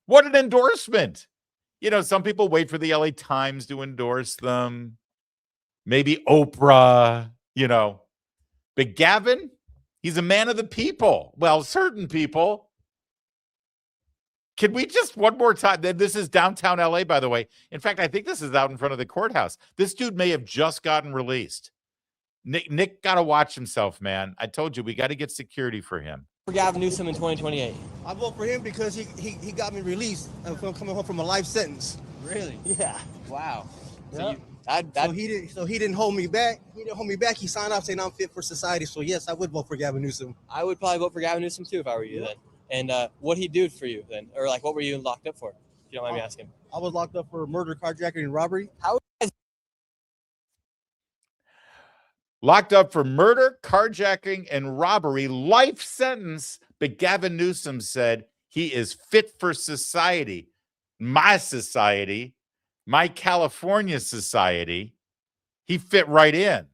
What an endorsement. Some people wait for the LA Times to endorse them. Maybe Oprah, But Gavin, he's a man of the people. Well, certain people. Can we just one more time? This is downtown LA, by the way. In fact, I think this is out in front of the courthouse. This dude may have just gotten released. Nick got to watch himself, man. I told you, we got to get security for him. For Gavin Newsom in 2028. I vote for him because he got me released from coming home from a life sentence. Really? Yeah. Wow. So, he didn't hold me back. He didn't hold me back. He signed off saying I'm fit for society. So yes, I would vote for Gavin Newsom. I would probably vote for Gavin Newsom too if I were you then. And what'd he do for you then? Or what were you locked up for? If If you don't mind me asking. I was locked up for murder, carjacking, and robbery. How? Locked up for murder, carjacking, and robbery, life sentence. But Gavin Newsom said he is fit for society. My society, my California society. He fit right in.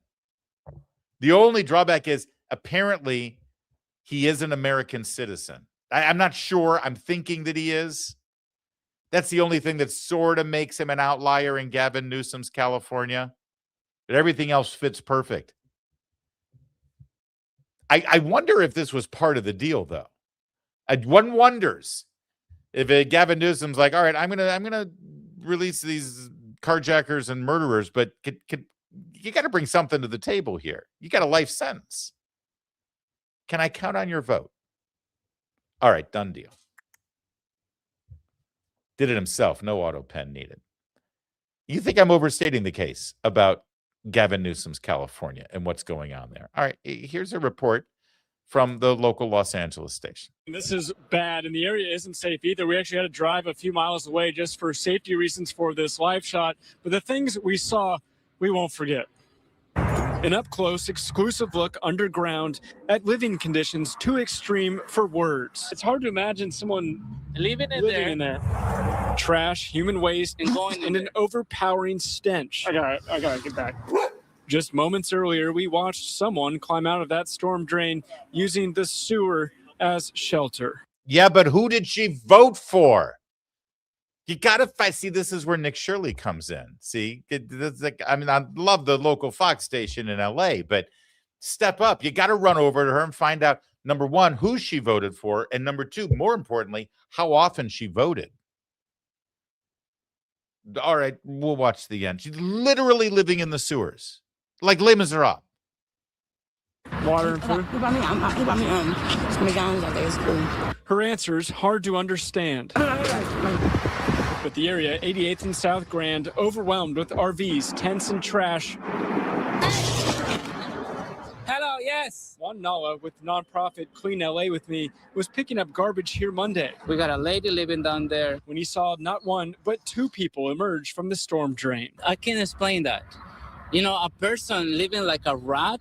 The only drawback is apparently he is an American citizen. I'm not sure. I'm thinking that he is. That's the only thing that sort of makes him an outlier in Gavin Newsom's California. But everything else fits perfect. I wonder if this was part of the deal, though. One wonders if Gavin Newsom's like, all right, I'm gonna release these carjackers and murderers, but you got to bring something to the table here. You got a life sentence. Can I count on your vote? All right, done deal. Did it himself. No auto pen needed. You think I'm overstating the case about Gavin Newsom's California and what's going on there? All right, here's a report from the local Los Angeles station. This is bad, and the area isn't safe either. We actually had to drive a few miles away just for safety reasons for this live shot. But the things we saw, we won't forget. An up-close, exclusive look underground at living conditions too extreme for words. It's hard to imagine someone living in there. Trash, human waste, and an overpowering stench. I gotta get back. Just moments earlier, we watched someone climb out of that storm drain using the sewer as shelter. Yeah, but who did she vote for? You got to fight. See, this is where Nick Shirley comes in. See, I mean, I love the local Fox station in LA, but step up. You got to run over to her and find out, number one, who she voted for, and number two, more importantly, how often she voted. All right, we'll watch the end. She's literally living in the sewers, like Les Miserables. Water and food? Her answer's hard to understand. But the area, 88th and South Grand, overwhelmed with RVs, tents, and trash. Hello, yes. Juan Nala with nonprofit Clean LA with me was picking up garbage here Monday. We got a lady living down there. When he saw not one, but two people emerge from the storm drain. I can't explain that. You know, a person living like a rat,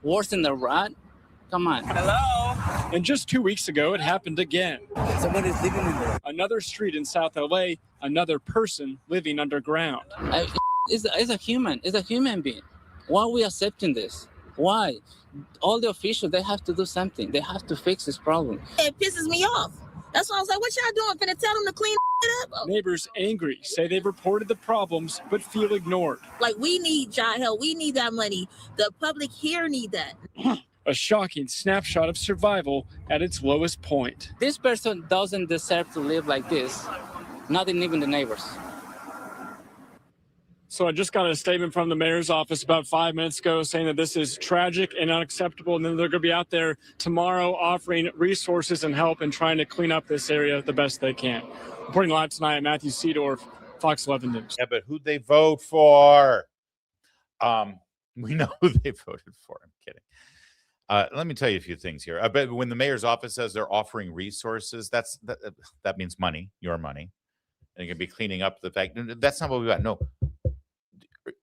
worse than a rat. Come on. Hello. And just 2 weeks ago, it happened again. Someone is living in there. Another street in South LA, another person living underground. It's a human being. Why are we accepting this? Why? All the officials, they have to do something. They have to fix this problem. It pisses me off. That's why I was like, what y'all doing? Finna tell them to clean it up? Neighbors angry, say they've reported the problems, but feel ignored. Like, we need y'all help. We need that money. The public here need that. A shocking snapshot of survival at its lowest point. This person doesn't deserve to live like this. Not even the neighbors. So I just got a statement from the mayor's office about 5 minutes ago saying that this is tragic and unacceptable. And then they're going to be out there tomorrow offering resources and help and trying to clean up this area the best they can. Reporting live tonight, Matthew Seedorf, Fox 11 News. Yeah, but who'd they vote for? We know who they voted for. I'm kidding. Let me tell you a few things here. But when the mayor's office says they're offering resources, that means money, your money. And you're going to be cleaning up the fact. That's not what we got. No.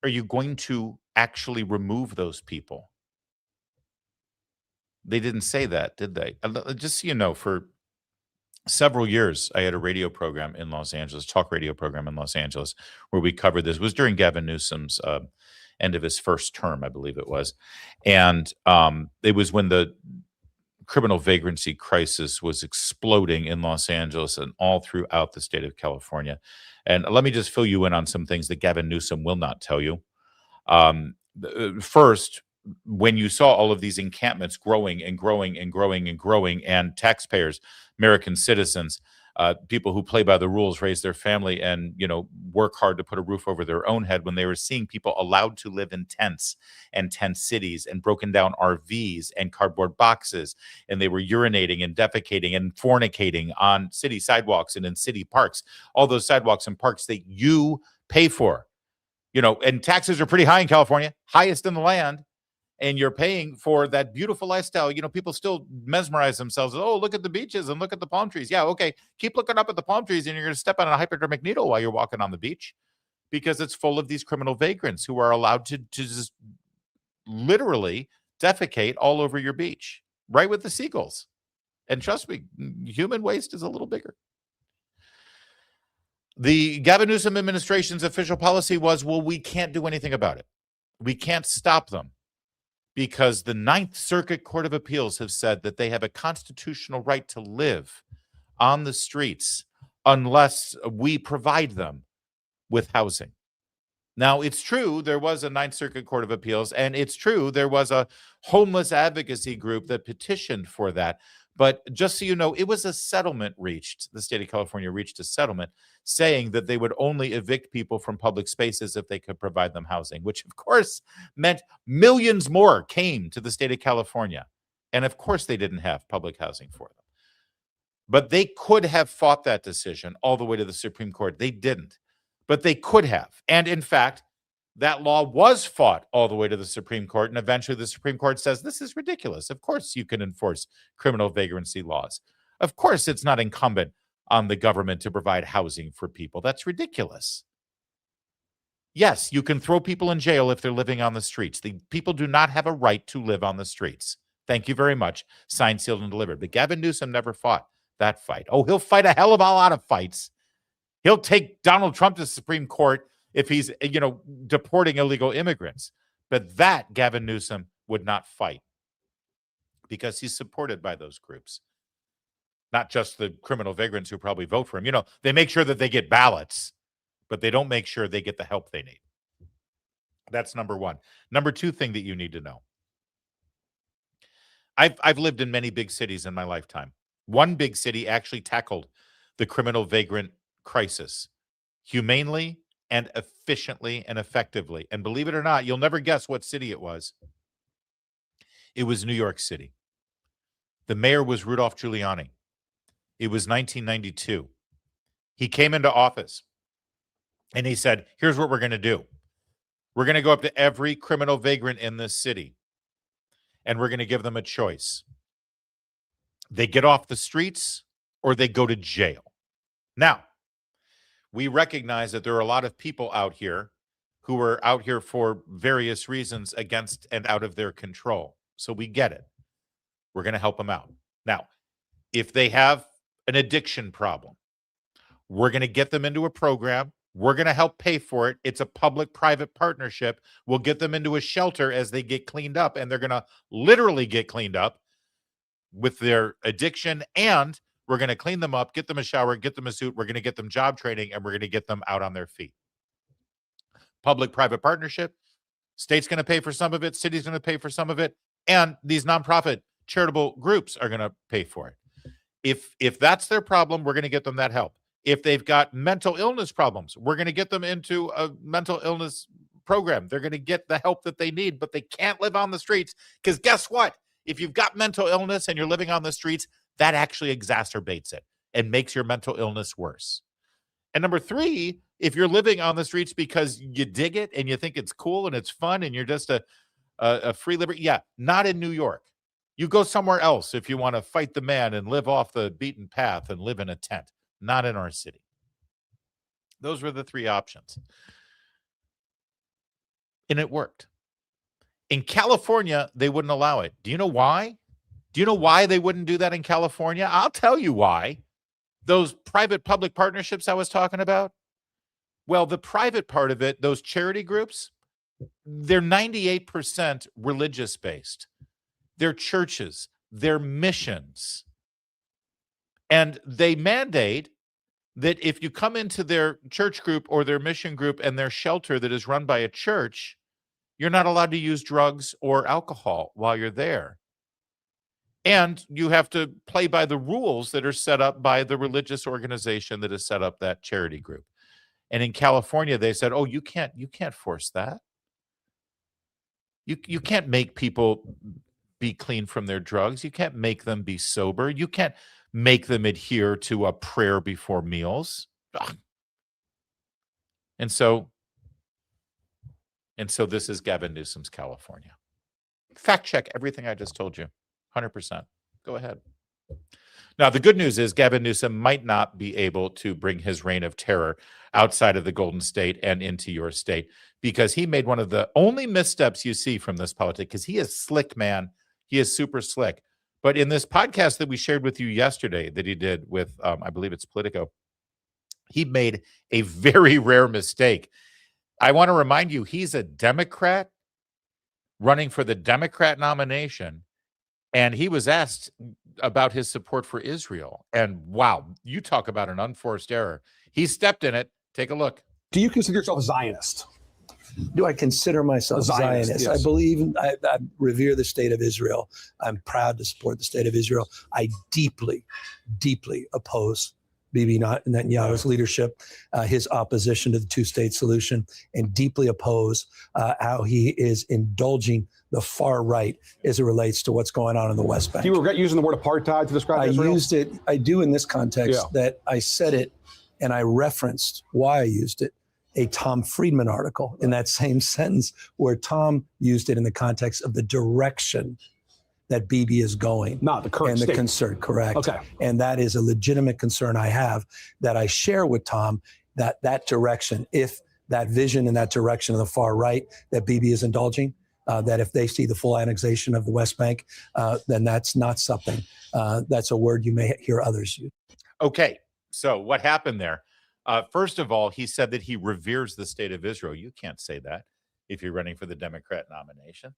Are you going to actually remove those people? They didn't say that, did they? Just so you know, for several years, I had a radio program in Los Angeles, talk radio program in Los Angeles, where we covered this. It was during Gavin Newsom's end of his first term, I believe it was. And it was when the criminal vagrancy crisis was exploding in Los Angeles and all throughout the state of California. And let me just fill you in on some things that Gavin Newsom will not tell you. First, when you saw all of these encampments growing and growing and growing and growing, and taxpayers, American citizens, people who play by the rules, raise their family, and work hard to put a roof over their own head, when they were seeing people allowed to live in tents and tent cities and broken down RVs and cardboard boxes, and they were urinating and defecating and fornicating on city sidewalks and in city parks, all those sidewalks and parks that you pay for, and taxes are pretty high in California, highest in the land. and you're paying for that beautiful lifestyle. You know, people still mesmerize themselves. Oh, look at the beaches and look at the palm trees. Yeah, okay. Keep looking up at the palm trees and you're going to step on a hypodermic needle while you're walking on the beach, because it's full of these criminal vagrants who are allowed to just literally defecate all over your beach, right with the seagulls. And trust me, human waste is a little bigger. The Gavin Newsom administration's official policy was, well, we can't do anything about it. We can't stop them because the Ninth Circuit Court of Appeals have said that they have a constitutional right to live on the streets unless we provide them with housing. Now, it's true there was a Ninth Circuit Court of Appeals, and it's true there was a homeless advocacy group that petitioned for that. But just so you know, it was a settlement reached. The state of California reached a settlement saying that they would only evict people from public spaces if they could provide them housing, which of course meant millions more came to the state of California. And of course they didn't have public housing for them. But they could have fought that decision all the way to the Supreme Court. They didn't, but they could have. And in fact, that law was fought all the way to the Supreme Court, and eventually the Supreme Court says, this is ridiculous. Of course you can enforce criminal vagrancy laws. Of course it's not incumbent on the government to provide housing for people. That's ridiculous. Yes, you can throw people in jail if they're living on the streets. The people do not have a right to live on the streets. Thank you very much. Signed, sealed, and delivered. But Gavin Newsom never fought that fight. Oh, he'll fight a hell of a lot of fights. He'll take Donald Trump to the Supreme Court if he's, deporting illegal immigrants. But that Gavin Newsom would not fight because he's supported by those groups. Not just the criminal vagrants who probably vote for him. They make sure that they get ballots, but they don't make sure they get the help they need. That's number one. Number two thing that you need to know. I've lived in many big cities in my lifetime. One big city actually tackled the criminal vagrant crisis humanely and efficiently and effectively. And believe it or not, you'll never guess what city it was. It was New York City. The mayor was Rudolph Giuliani. It was 1992. He came into office and he said, here's what we're going to do. We're going to go up to every criminal vagrant in this city and we're going to give them a choice. They get off the streets or they go to jail. Now, we recognize that there are a lot of people out here who are out here for various reasons against and out of their control. So we get it. We're going to help them out. Now, if they have an addiction problem, we're going to get them into a program. We're going to help pay for it. It's a public-private partnership. We'll get them into a shelter as they get cleaned up, and they're going to literally get cleaned up with their addiction, and we're going to clean them up, get them a shower, get them a suit. We're going to get them job training, and we're going to get them out on their feet. Public-private partnership. State's going to pay for some of it. City's going to pay for some of it. And these nonprofit charitable groups are going to pay for it. If that's their problem, we're going to get them that help. If they've got mental illness problems, we're going to get them into a mental illness program. They're going to get the help that they need, but they can't live on the streets because guess what? If you've got mental illness and you're living on the streets, that actually exacerbates it and makes your mental illness worse. And number three, if you're living on the streets because you dig it and you think it's cool and it's fun and you're just a free liberty, yeah, not in New York. You go somewhere else if you want to fight the man and live off the beaten path and live in a tent. Not in our city. Those were the three options. And it worked. In California, they wouldn't allow it. Do you know why? Do you know why they wouldn't do that in California? I'll tell you why. Those private-public partnerships I was talking about, well, the private part of it, those charity groups, they're 98% religious-based. They're churches. They're missions. And they mandate that if you come into their church group or their mission group and their shelter that is run by a church, you're not allowed to use drugs or alcohol while you're there. And you have to play by the rules that are set up by the religious organization that has set up that charity group. And in California, they said, oh, you can't force that. You can't make people be clean from their drugs. You can't make them be sober. You can't make them adhere to a prayer before meals. Ugh. And so this is Gavin Newsom's California. Fact check everything I just told you. 100%. Go ahead. Now, the good news is Gavin Newsom might not be able to bring his reign of terror outside of the Golden State and into your state, because he made one of the only missteps you see from this politic, because he is slick, man. He is super slick. But in this podcast that we shared with you yesterday that he did with, I believe it's Politico, he made a very rare mistake. I want to remind you, he's a Democrat running for the Democrat nomination, and he was asked about his support for Israel. And wow, you talk about an unforced error. He stepped in it. Take a look. Do you consider yourself a Zionist? Do I consider myself a Zionist? Yes. I believe, I revere the state of Israel. I'm proud to support the state of Israel. I deeply, deeply oppose Bibi Netanyahu's leadership, his opposition to the two-state solution, and deeply oppose how he is indulging the far right as it relates to what's going on in the West Bank. Do you regret using the word apartheid to describe Israel? I used it. I do in this context that I said it, and I referenced why I used it. A Tom Friedman article in that same sentence where Tom used it in the context of the direction that Bibi is going. Not the current and the state. concern, correct. Okay. And that is a legitimate concern I have that I share with Tom, that direction, if that vision in that direction of the far right that Bibi is indulging, that if they see the full annexation of the West Bank, then that's not something. That's a word you may hear others use. Okay, so what happened there? First of all, he said that he reveres the state of Israel. You can't say that if you're running for the Democrat nomination,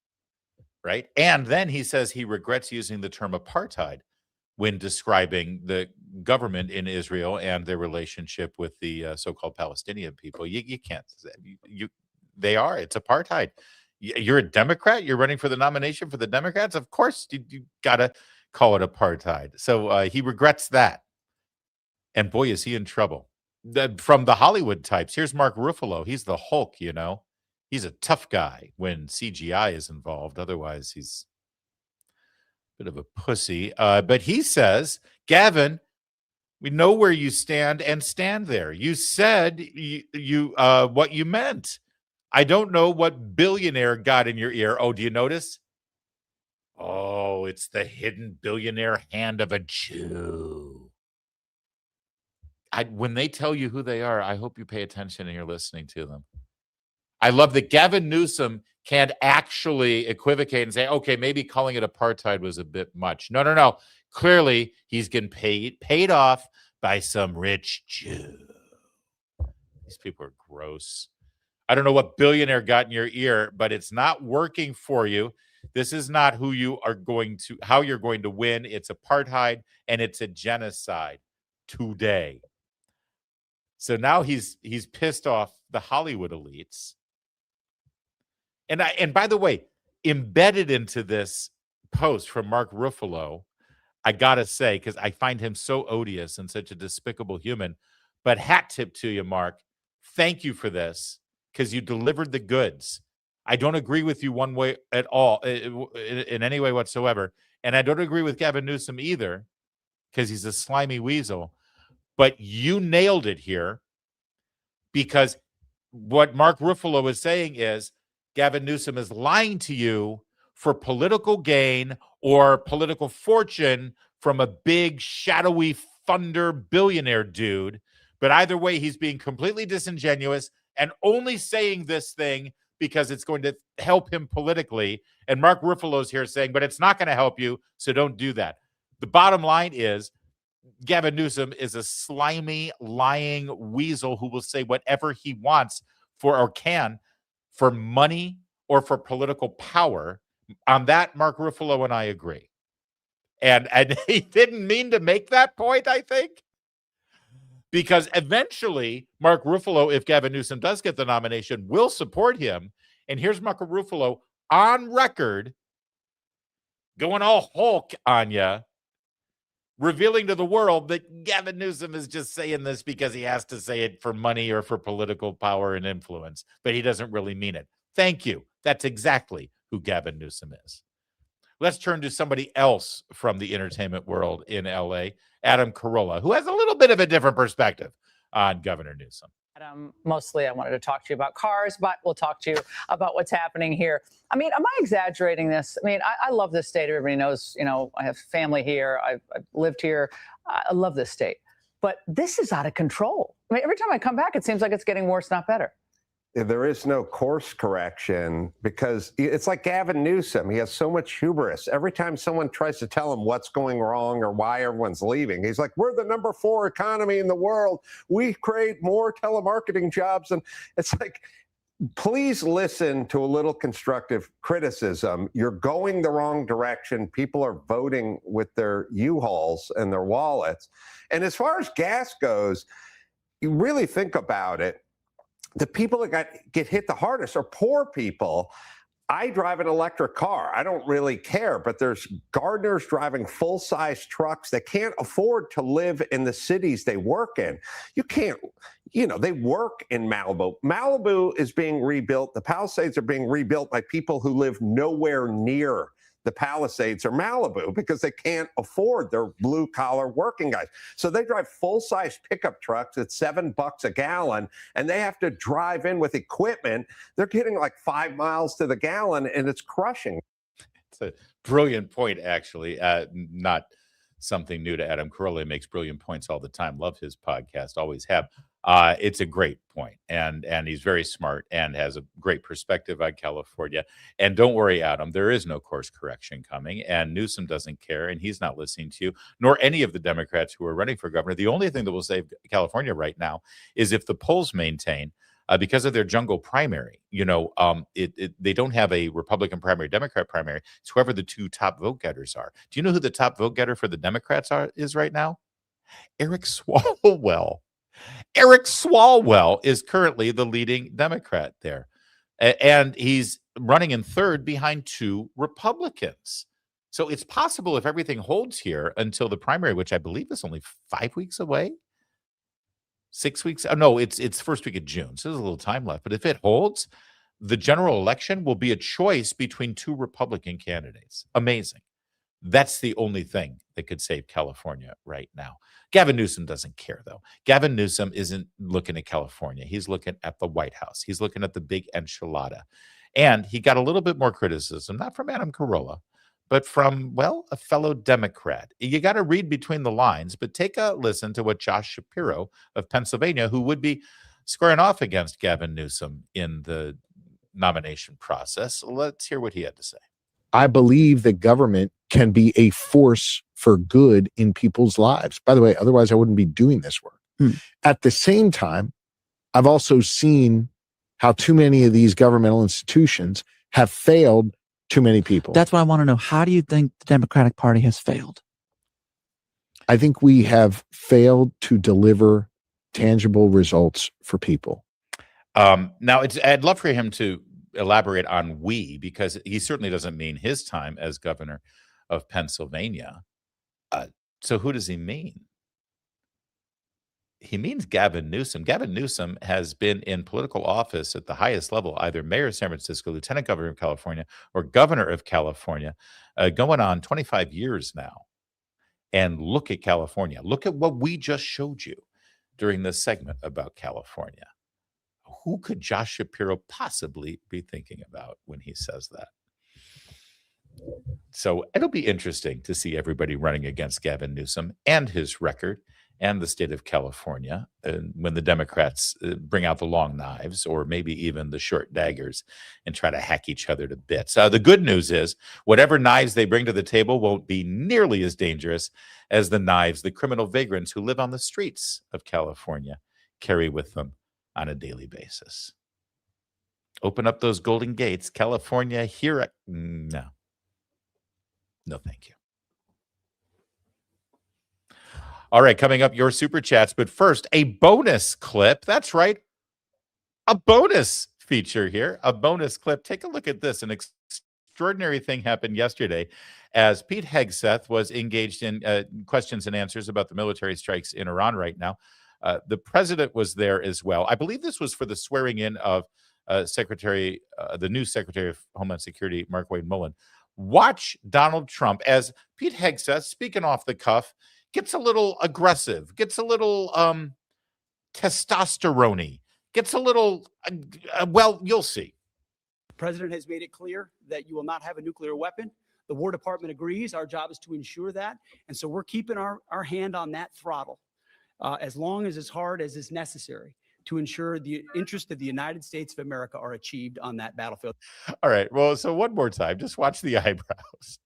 right? And then he says he regrets using the term apartheid when describing the government in Israel and their relationship with the so-called Palestinian people. You can't say they are. It's apartheid. You're a Democrat. You're running for the nomination for the Democrats. Of course, you got to call it apartheid. So he regrets that. And boy, is he in trouble. From the Hollywood types, here's Mark Ruffalo. He's the Hulk, you know. He's a tough guy when CGI is involved. Otherwise, he's a bit of a pussy. But he says, Gavin, we know where you stand and stand there. You said what you meant. I don't know what billionaire got in your ear. Oh, do you notice? Oh, it's the hidden billionaire hand of a Jew. When they tell you who they are, I hope you pay attention and you're listening to them. I love that Gavin Newsom can't actually equivocate and say, okay, maybe calling it apartheid was a bit much. No. Clearly, he's getting paid off by some rich Jew. These people are gross. I don't know what billionaire got in your ear, but it's not working for you. This is not how you're going to win. It's apartheid and it's a genocide today. So now he's pissed off the Hollywood elites. And by the way, embedded into this post from Mark Ruffalo, I gotta say, because I find him so odious and such a despicable human, but hat tip to you, Mark. Thank you for this, because you delivered the goods. I don't agree with you one way at all, in any way whatsoever. And I don't agree with Gavin Newsom either, because he's a slimy weasel. But you nailed it here, because what Mark Ruffalo is saying is Gavin Newsom is lying to you for political gain or political fortune from a big, shadowy funder billionaire dude. But either way, he's being completely disingenuous and only saying this thing because it's going to help him politically. And Mark Ruffalo's here saying, but it's not going to help you, so don't do that. The bottom line is, Gavin Newsom is a slimy, lying weasel who will say whatever he wants or can for money or for political power. On that, Mark Ruffalo and I agree. And he didn't mean to make that point, I think, because eventually Mark Ruffalo, if Gavin Newsom does get the nomination, will support him. And here's Mark Ruffalo on record going all Hulk on you, revealing to the world that Gavin Newsom is just saying this because he has to say it for money or for political power and influence, but he doesn't really mean it. Thank you. That's exactly who Gavin Newsom is. Let's turn to somebody else from the entertainment world in LA, Adam Carolla, who has a little bit of a different perspective on Governor Newsom. Mostly I wanted to talk to you about cars, but we'll talk to you about what's happening here. I mean, am I exaggerating this? I mean, I love this state. Everybody knows, you know, I have family here. I've lived here. I love this state. But this is out of control. I mean, every time I come back, it seems like it's getting worse, not better. There is no course correction because it's like Gavin Newsom. He has so much hubris. Every time someone tries to tell him what's going wrong or why everyone's leaving, he's like, we're the #4 economy in the world. We create more telemarketing jobs. And it's like, please listen to a little constructive criticism. You're going the wrong direction. People are voting with their U-Hauls and their wallets. And as far as gas goes, you really think about it. The people that get hit the hardest are poor people. I drive an electric car. I don't really care, but there's gardeners driving full-size trucks that can't afford to live in the cities they work in. You can't, you know, they work in Malibu. Malibu is being rebuilt. The Palisades are being rebuilt by people who live nowhere near the Palisades or Malibu because they can't afford their blue-collar working guys. So they drive full-size pickup trucks at $7 a gallon, and they have to drive in with equipment. They're getting like 5 miles to the gallon, and it's crushing. It's a brilliant point, actually. Not something new to Adam. Carolla makes brilliant points all the time. Love his podcast, always have. It's a great point, and he's very smart and has a great perspective on California. And don't worry, Adam, there is no course correction coming, and Newsom doesn't care, and he's not listening to you, nor any of the Democrats who are running for governor. The only thing that will save California right now is if the polls maintain, because of their jungle primary, you know, they don't have a Republican primary, Democrat primary. It's whoever the two top vote getters are. Do you know who the top vote getter for the Democrats is right now? Eric Swalwell. Eric Swalwell is currently the leading Democrat there. And he's running in third behind 2 Republicans. So it's possible if everything holds here until the primary, which I believe is only 5 weeks away. 6 weeks. Oh, no, it's first week of June. So there's a little time left. But if it holds, the general election will be a choice between 2 Republican candidates. Amazing. That's the only thing that could save California right now. Gavin Newsom doesn't care, though. Gavin Newsom isn't looking at California. He's looking at the White House. He's looking at the big enchilada. And he got a little bit more criticism, not from Adam Carolla, but from, well, a fellow Democrat. You got to read between the lines, but take a listen to what Josh Shapiro of Pennsylvania, who would be squaring off against Gavin Newsom in the nomination process. Let's hear what he had to say. I believe that government can be a force for good in people's lives. By the way, otherwise I wouldn't be doing this work. At the same time, I've also seen how too many of these governmental institutions have failed too many people. That's what I want to know. How do you think the Democratic Party has failed? I think we have failed to deliver tangible results for people. Now, I'd love for him to elaborate on we, because he certainly doesn't mean his time as governor of Pennsylvania. So who does he mean? He means Gavin Newsom. Gavin Newsom has been in political office at the highest level, either mayor of San Francisco, lieutenant governor of California, or governor of California, going on 25 years now. And look at California. Look at what we just showed you during this segment about California. Who could Josh Shapiro possibly be thinking about when he says that? So it'll be interesting to see everybody running against Gavin Newsom and his record and the state of California, and when the Democrats bring out the long knives or maybe even the short daggers and try to hack each other to bits. The good news is whatever knives they bring to the table won't be nearly as dangerous as the knives the criminal vagrants who live on the streets of California carry with them on a daily basis. Open up those golden gates. California, here. No, thank you. All right, coming up, your super chats. But first, a bonus clip. That's right. A bonus feature here. A bonus clip. Take a look at this. An extraordinary thing happened yesterday as Pete Hegseth was engaged in questions and answers about the military strikes in Iran right now. The president was there as well. I believe this was for the swearing in of the new Secretary of Homeland Security, Mark Wade Mullen. Watch Donald Trump as Pete Hegseth, speaking off the cuff, gets a little aggressive, gets a little testosterone-y gets a little, well, you'll see. The president has made it clear that you will not have a nuclear weapon. The War Department agrees. Our job is to ensure that. And so we're keeping our hand on that throttle as long as hard as is necessary to ensure the interests of the United States of America are achieved on that battlefield. All right. Well, so one more time, just watch the eyebrows.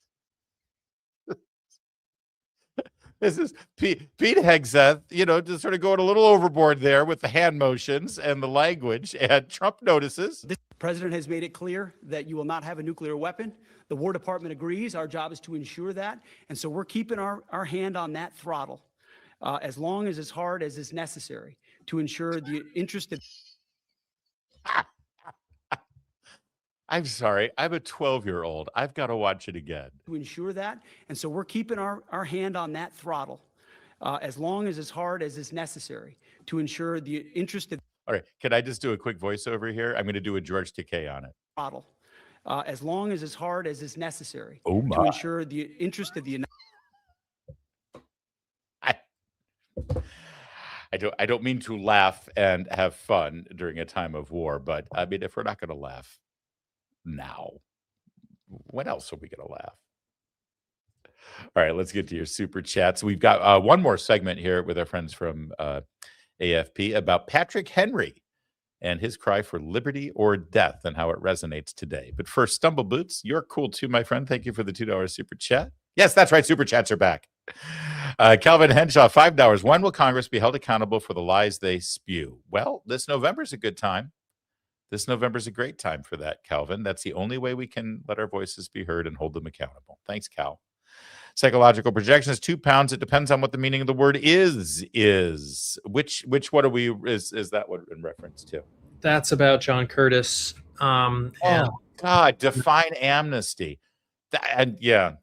This is Pete Hegseth, just sort of going a little overboard there with the hand motions and the language, and Trump notices. The president has made it clear that you will not have a nuclear weapon. The War Department agrees. Our job is to ensure that. And so we're keeping our hand on that throttle as long as hard as is necessary to ensure the interest of. I'm sorry. I'm a 12-year-old. I've got to watch it again. To ensure that. And so we're keeping our hand on that throttle as long as hard as is necessary to ensure the interest of. All right. Can I just do a quick voiceover here? I'm going to do a George Takei on it. Throttle as long as hard as is necessary to ensure the interest of the United. I don't mean to laugh and have fun during a time of war, but I mean, if we're not going to laugh now, when else are we going to laugh? All right, let's get to your super chats. We've got one more segment here with our friends from AFP about Patrick Henry and his cry for liberty or death and how it resonates today. But first, Stumble Boots, you're cool too, my friend. Thank you for the $2 super chat. Yes, that's right. Super chats are back. Calvin Henshaw, $5. When will Congress be held accountable for the lies they spew? Well, this November is a good time. This November is a great time for that, Calvin. That's the only way we can let our voices be heard and hold them accountable. Thanks, Cal. Psychological projection is 2 pounds. It depends on what the meaning of the word is. Which what are we, is that what in reference to? That's about John Curtis. Oh, God, define amnesty. The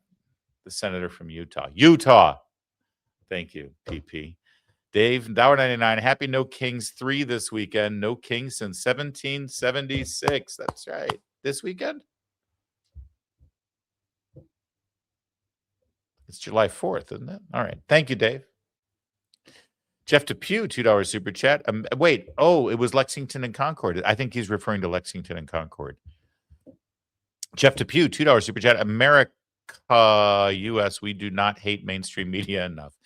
senator from Utah. Thank you, PP. Dave, $1.99. Happy No Kings 3 this weekend. No Kings since 1776. That's right. This weekend? It's July 4th, isn't it? All right. Thank you, Dave. Jeff Depew, $2 super chat. Wait. Oh, it was Lexington and Concord. I think he's referring to Lexington and Concord. Jeff Depew, $2 super chat. America, U.S., we do not hate mainstream media enough.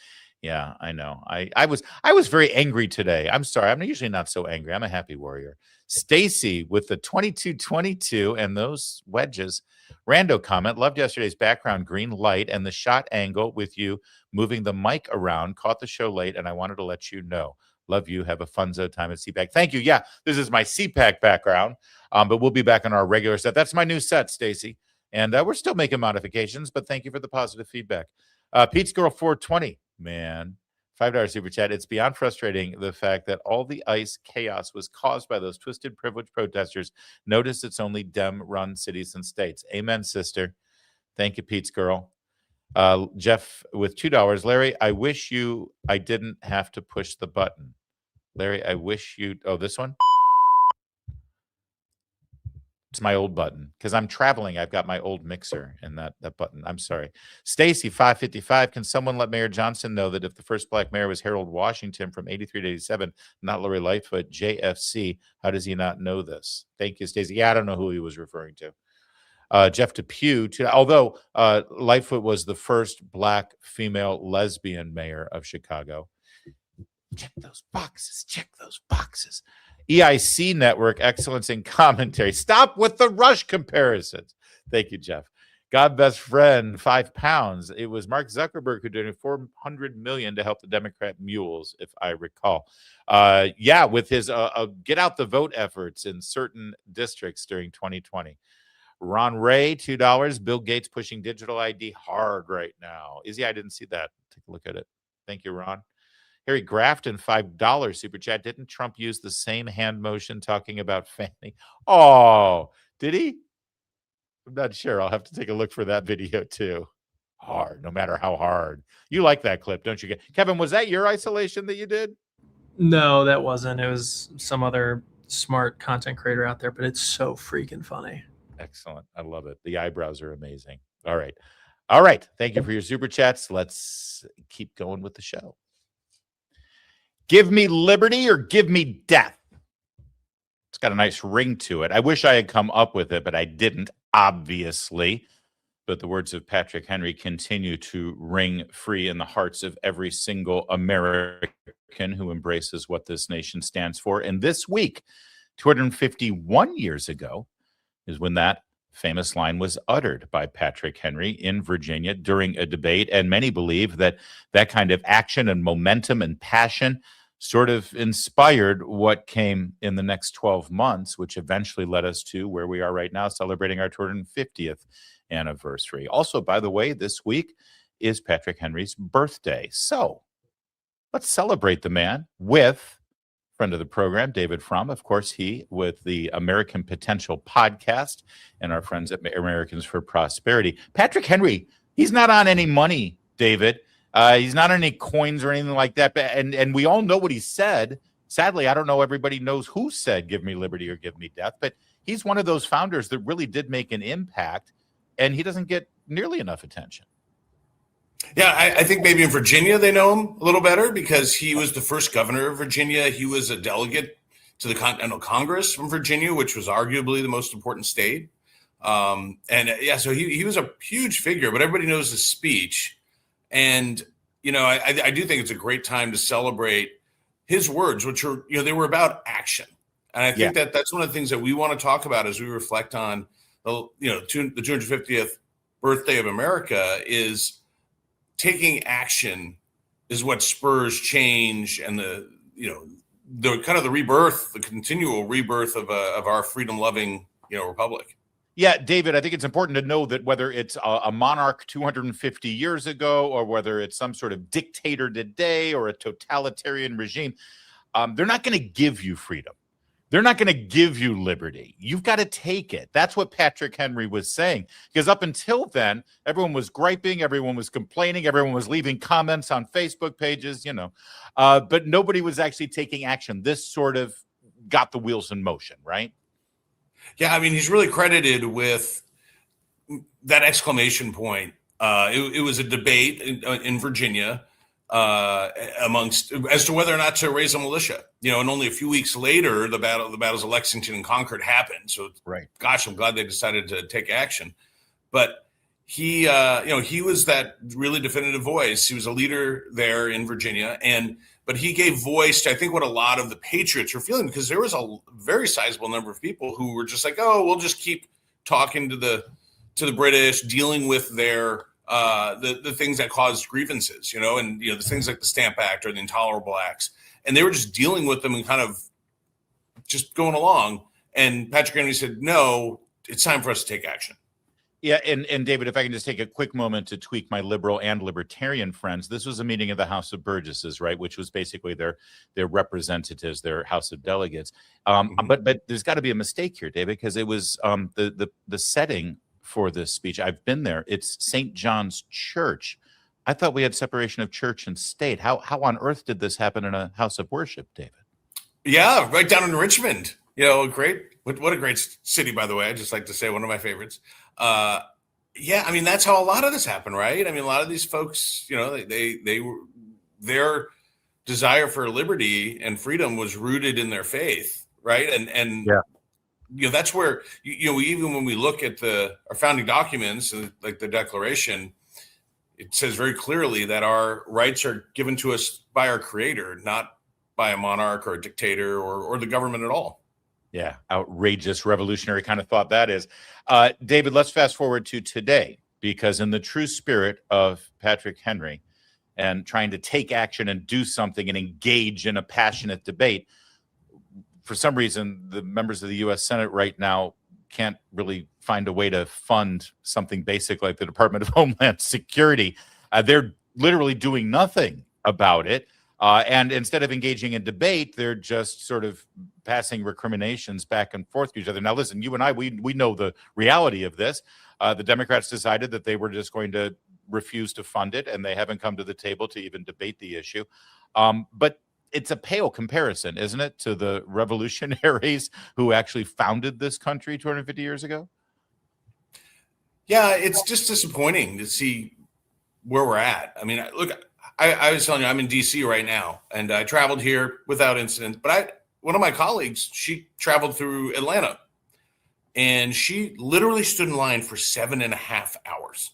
Yeah, I know. I was very angry today. I'm sorry. I'm usually not so angry. I'm a happy warrior. Stacy with the 2222 and those wedges. Rando comment. Loved yesterday's background green light and the shot angle with you moving the mic around. Caught the show late and I wanted to let you know. Love you. Have a funzo time at CPAC. Thank you. Yeah, this is my CPAC background, but we'll be back on our regular set. That's my new set, Stacy. And we're still making modifications, but thank you for the positive feedback. Pete's Girl 420, man, $5 super chat. It's beyond frustrating the fact that all the ICE chaos was caused by those twisted privileged protesters. Notice it's only Dem-run cities and states. Amen, sister. Thank you, Pete's Girl. Jeff with $2. Larry, I didn't have to push the button. Larry, this one? It's my old button because I'm traveling. I've got my old mixer and that button. I'm sorry. Stacy, 555. Can someone let Mayor Johnson know that if the first black mayor was Harold Washington from 83 to 87, not Lori Lightfoot, JFC, how does he not know this? Thank you, Stacy. Yeah, I don't know who he was referring to. Jeff Depew, although Lightfoot was the first black female lesbian mayor of Chicago. Check those boxes. Check those boxes. EIC Network, excellence in commentary. Stop with the Rush comparisons. Thank you, Jeff. God Best Friend, £5. It was Mark Zuckerberg who donated $400 million to help the Democrat mules, if I recall. With his get out the vote efforts in certain districts during 2020. Ron Ray, $2. Bill Gates pushing digital ID hard right now. I didn't see that. Take a look at it. Thank you, Ron. Harry Grafton, $5 super chat. Didn't Trump use the same hand motion talking about Fanny? Oh, did he? I'm not sure. I'll have to take a look for that video too. Hard, no matter how hard. You like that clip, don't you? Kevin, was that your isolation that you did? No, that wasn't. It was some other smart content creator out there, but it's so freaking funny. Excellent. I love it. The eyebrows are amazing. All right. Thank you for your super chats. Let's keep going with the show. Give me liberty or give me death. It's got a nice ring to it. I wish I had come up with it, but I didn't, obviously. But the words of Patrick Henry continue to ring free in the hearts of every single American who embraces what this nation stands for. And this week, 251 years ago, is when that famous line was uttered by Patrick Henry in Virginia during a debate. And many believe that that kind of action and momentum and passion sort of inspired what came in the next 12 months, which eventually led us to where we are right now, celebrating our 250th anniversary. Also, by the way, this week is Patrick Henry's birthday. So let's celebrate the man with friend of the program, David Fromm. Of course, he with the American Potential podcast and our friends at Americans for Prosperity. Patrick Henry, he's not on any money, David. He's not on any coins or anything like that. And we all know what he said. Sadly, I don't know everybody knows who said, give me liberty or give me death. But he's one of those founders that really did make an impact. And he doesn't get nearly enough attention. Yeah, I think maybe in Virginia they know him a little better because he was the first governor of Virginia. He was a delegate to the Continental Congress from Virginia, which was arguably the most important state. So he was a huge figure, but everybody knows his speech. And, I do think it's a great time to celebrate his words, which are, they were about action. And I think that's one of the things that we want to talk about as we reflect on the 250th birthday of America is taking action is what spurs change and the kind of the rebirth, the continual rebirth of our freedom-loving, republic. Yeah, David, I think it's important to know that whether it's a monarch 250 years ago or whether it's some sort of dictator today or a totalitarian regime, they're not going to give you freedom. They're not going to give you liberty. You've got to take it. That's what Patrick Henry was saying. Because up until then, everyone was griping, everyone was complaining, everyone was leaving comments on Facebook pages, but nobody was actually taking action. This sort of got the wheels in motion, right? Yeah, I mean, he's really credited with that exclamation point. It was a debate in Virginia as to whether or not to raise a militia, and only a few weeks later, the battles of Lexington and Concord happened. So, right. Gosh, I'm glad they decided to take action. But he was that really definitive voice. He was a leader there in Virginia, but he gave voice to, I think, what a lot of the patriots were feeling, because there was a very sizable number of people who were just like, oh, we'll just keep talking to the British, dealing with their the things that caused grievances, the things like the Stamp Act or the Intolerable Acts. And they were just dealing with them and kind of just going along. And Patrick Henry said, no, it's time for us to take action. Yeah, and David, if I can just take a quick moment to tweak my liberal and libertarian friends, this was a meeting of the House of Burgesses, right, which was basically their representatives, their House of Delegates. But there's got to be a mistake here, David, because it was the setting for this speech. I've been there. It's St. John's Church. I thought we had separation of church and state. How on earth did this happen in a house of worship, David? Yeah, right down in Richmond. Great. What a great city, by the way. I just like to say, one of my favorites. Yeah, I mean, that's how a lot of this happened, right? I mean, a lot of these folks, they were, their desire for liberty and freedom was rooted in their faith, right? And yeah. That's where, even when we look at our founding documents, like the Declaration, it says very clearly that our rights are given to us by our Creator, not by a monarch or a dictator or the government at all. Yeah, outrageous, revolutionary kind of thought that is. David, let's fast forward to today, because in the true spirit of Patrick Henry and trying to take action and do something and engage in a passionate debate, for some reason, the members of the U.S. Senate right now can't really find a way to fund something basic like the Department of Homeland Security. They're literally doing nothing about it. And instead of engaging in debate, they're just sort of passing recriminations back and forth to each other. Now, listen, you and I, we know the reality of this. The Democrats decided that they were just going to refuse to fund it, and they haven't come to the table to even debate the issue. But it's a pale comparison, isn't it, to the revolutionaries who actually founded this country 250 years ago? Yeah, it's just disappointing to see where we're at. I mean, look, I was telling you, I'm in D.C. right now, and I traveled here without incident. But one of my colleagues, she traveled through Atlanta, and she literally stood in line for 7.5 hours.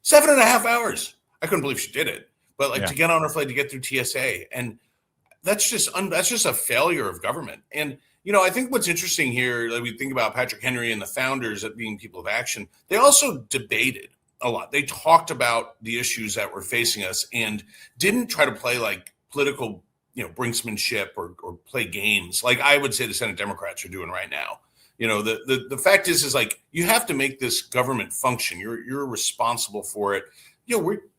7.5 hours. I couldn't believe she did it. But like to get on her flight to get through TSA, and that's just a failure of government. And I think what's interesting here, like we think about Patrick Henry and the founders of being people of action, they also debated a lot. They talked about the issues that were facing us and didn't try to play like political, brinksmanship or play games like I would say the Senate Democrats are doing right now. The fact is like you have to make this government function. You're responsible for it.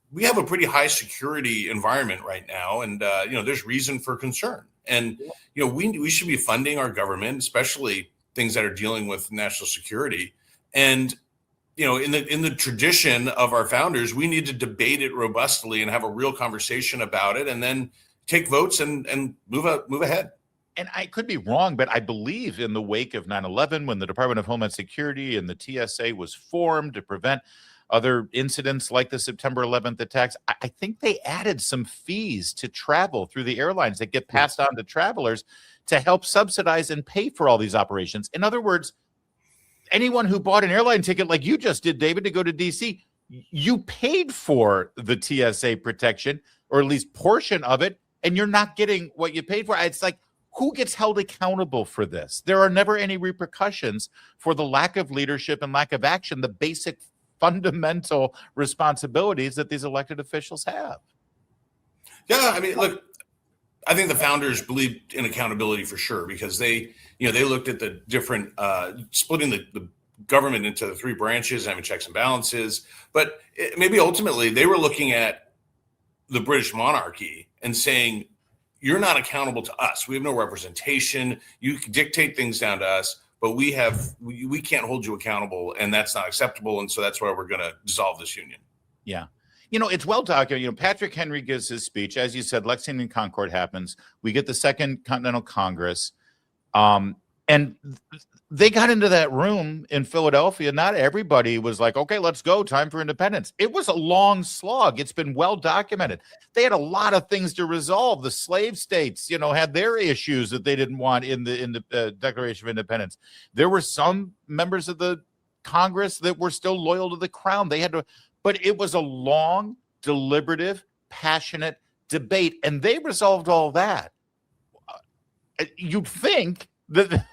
We have a pretty high security environment right now, and there's reason for concern. And we should be funding our government, especially things that are dealing with national security. And in the tradition of our founders, we need to debate it robustly and have a real conversation about it, and then take votes and move ahead. And I could be wrong, but I believe in the wake of 9/11, when the Department of Homeland Security and the TSA was formed to prevent other incidents like the September 11th attacks, I think they added some fees to travel through the airlines that get passed on to travelers to help subsidize and pay for all these operations. In other words, anyone who bought an airline ticket like you just did, David, to go to DC, you paid for the TSA protection, or at least portion of it, and you're not getting what you paid for. It's like, who gets held accountable for this? There are never any repercussions for the lack of leadership and lack of action, the basic fundamental responsibilities that these elected officials have. Yeah, I mean, look, I think the founders believed in accountability for sure, because they looked at the different splitting the government into the three branches, having checks and balances. But maybe ultimately they were looking at the British monarchy and saying, you're not accountable to us. We have no representation. You can dictate things down to us, but we can't hold you accountable, and that's not acceptable. And so that's why we're going to dissolve this union. Yeah. It's well documented. Patrick Henry gives his speech. As you said, Lexington Concord happens. We get the Second Continental Congress. And they got into that room in Philadelphia. Not everybody was like, okay, let's go. Time for independence. It was a long slog. It's been well documented. They had a lot of things to resolve. The slave states, had their issues that they didn't want in the Declaration of Independence. There were some members of the Congress that were still loyal to the crown. They had to, but it was a long, deliberative, passionate debate, and they resolved all that. You'd think that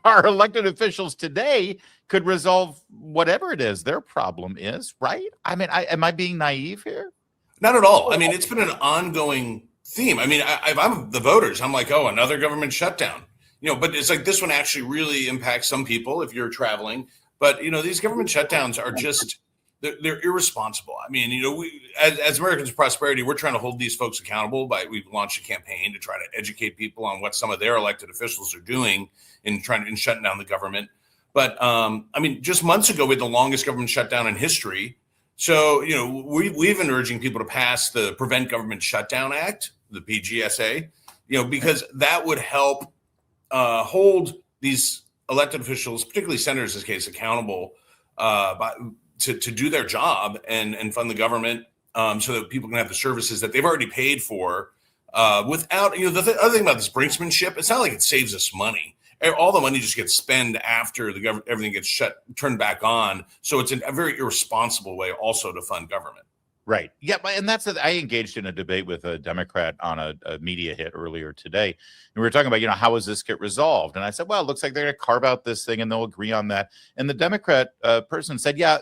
our elected officials today could resolve whatever it is their problem is, right? I mean, am I being naive here? Not at all. I mean, it's been an ongoing theme. I mean, I'm the voters. I'm like, oh, another government shutdown. But it's like this one actually really impacts some people if you're traveling. But, these government shutdowns are just, they're irresponsible. I mean, we, as Americans of Prosperity, we're trying to hold these folks accountable we've launched a campaign to try to educate people on what some of their elected officials are doing in shutting down the government. But, just months ago, we had the longest government shutdown in history. So, we've been urging people to pass the Prevent Government Shutdown Act, the PGSA, because that would help hold these elected officials, particularly senators in this case, accountable to do their job and fund the government so that people can have the services that they've already paid for without, the other thing about this brinksmanship, it's not like it saves us money. All the money just gets spent after everything gets turned back on. So it's a very irresponsible way also to fund government. Right. Yeah. And I engaged in a debate with a Democrat on a media hit earlier today. And we were talking about, how does this get resolved? And I said, well, it looks like they're going to carve out this thing and they'll agree on that. And the Democrat person said, yeah,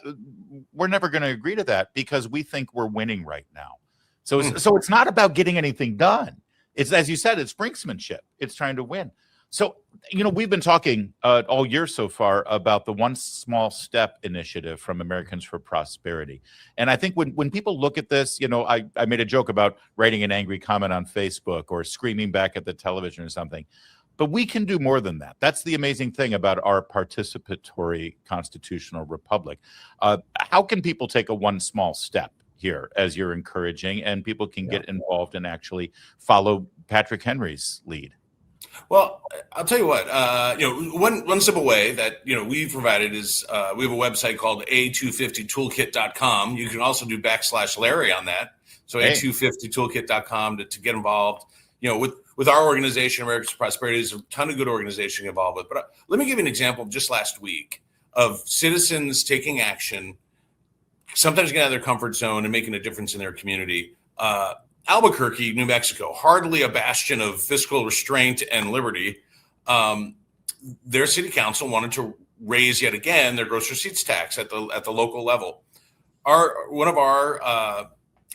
we're never going to agree to that because we think we're winning right now. So it's not about getting anything done. It's, as you said, it's brinksmanship. It's trying to win. So, we've been talking all year so far about the One Small Step initiative from Americans for Prosperity. And I think when people look at this, I made a joke about writing an angry comment on Facebook or screaming back at the television or something. But we can do more than that. That's the amazing thing about our participatory constitutional republic. How can people take a one small step here, as you're encouraging, and people can get involved and actually follow Patrick Henry's lead? Well, I'll tell you what, one simple way that, we've provided is we have a website called a250toolkit.com. You can also do /Larry on that. So a250toolkit.com to get involved. with our organization, Americans for Prosperity, there's a ton of good organization involved with. But let me give you an example just last week of citizens taking action, sometimes getting out of their comfort zone and making a difference in their community. Albuquerque, New Mexico, hardly a bastion of fiscal restraint and liberty. Their city council wanted to raise yet again their gross receipts tax at the local level. One of our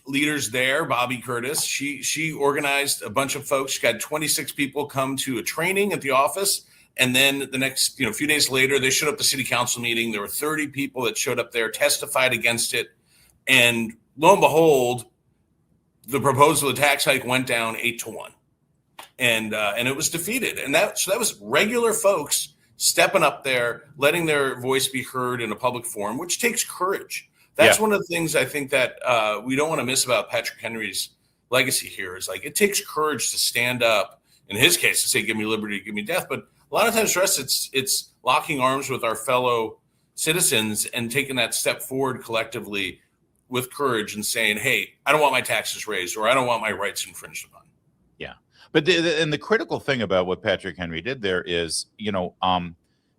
leaders there, Bobby Curtis, she organized a bunch of folks. She got 26 people come to a training at the office, and then the next few days later, they showed up at the city council meeting. There were 30 people that showed up there, testified against it, and lo and behold, the proposal of the tax hike went down 8-1, and it was defeated. And that was regular folks stepping up there, letting their voice be heard in a public forum, which takes courage. That's one of the things I think that we don't want to miss about Patrick Henry's legacy here is like, it takes courage to stand up, in his case, to say, give me liberty, give me death. But a lot of times for us, it's locking arms with our fellow citizens and taking that step forward collectively with courage and saying, hey, I don't want my taxes raised, or I don't want my rights infringed upon. Yeah. But the critical thing about what Patrick Henry did there is,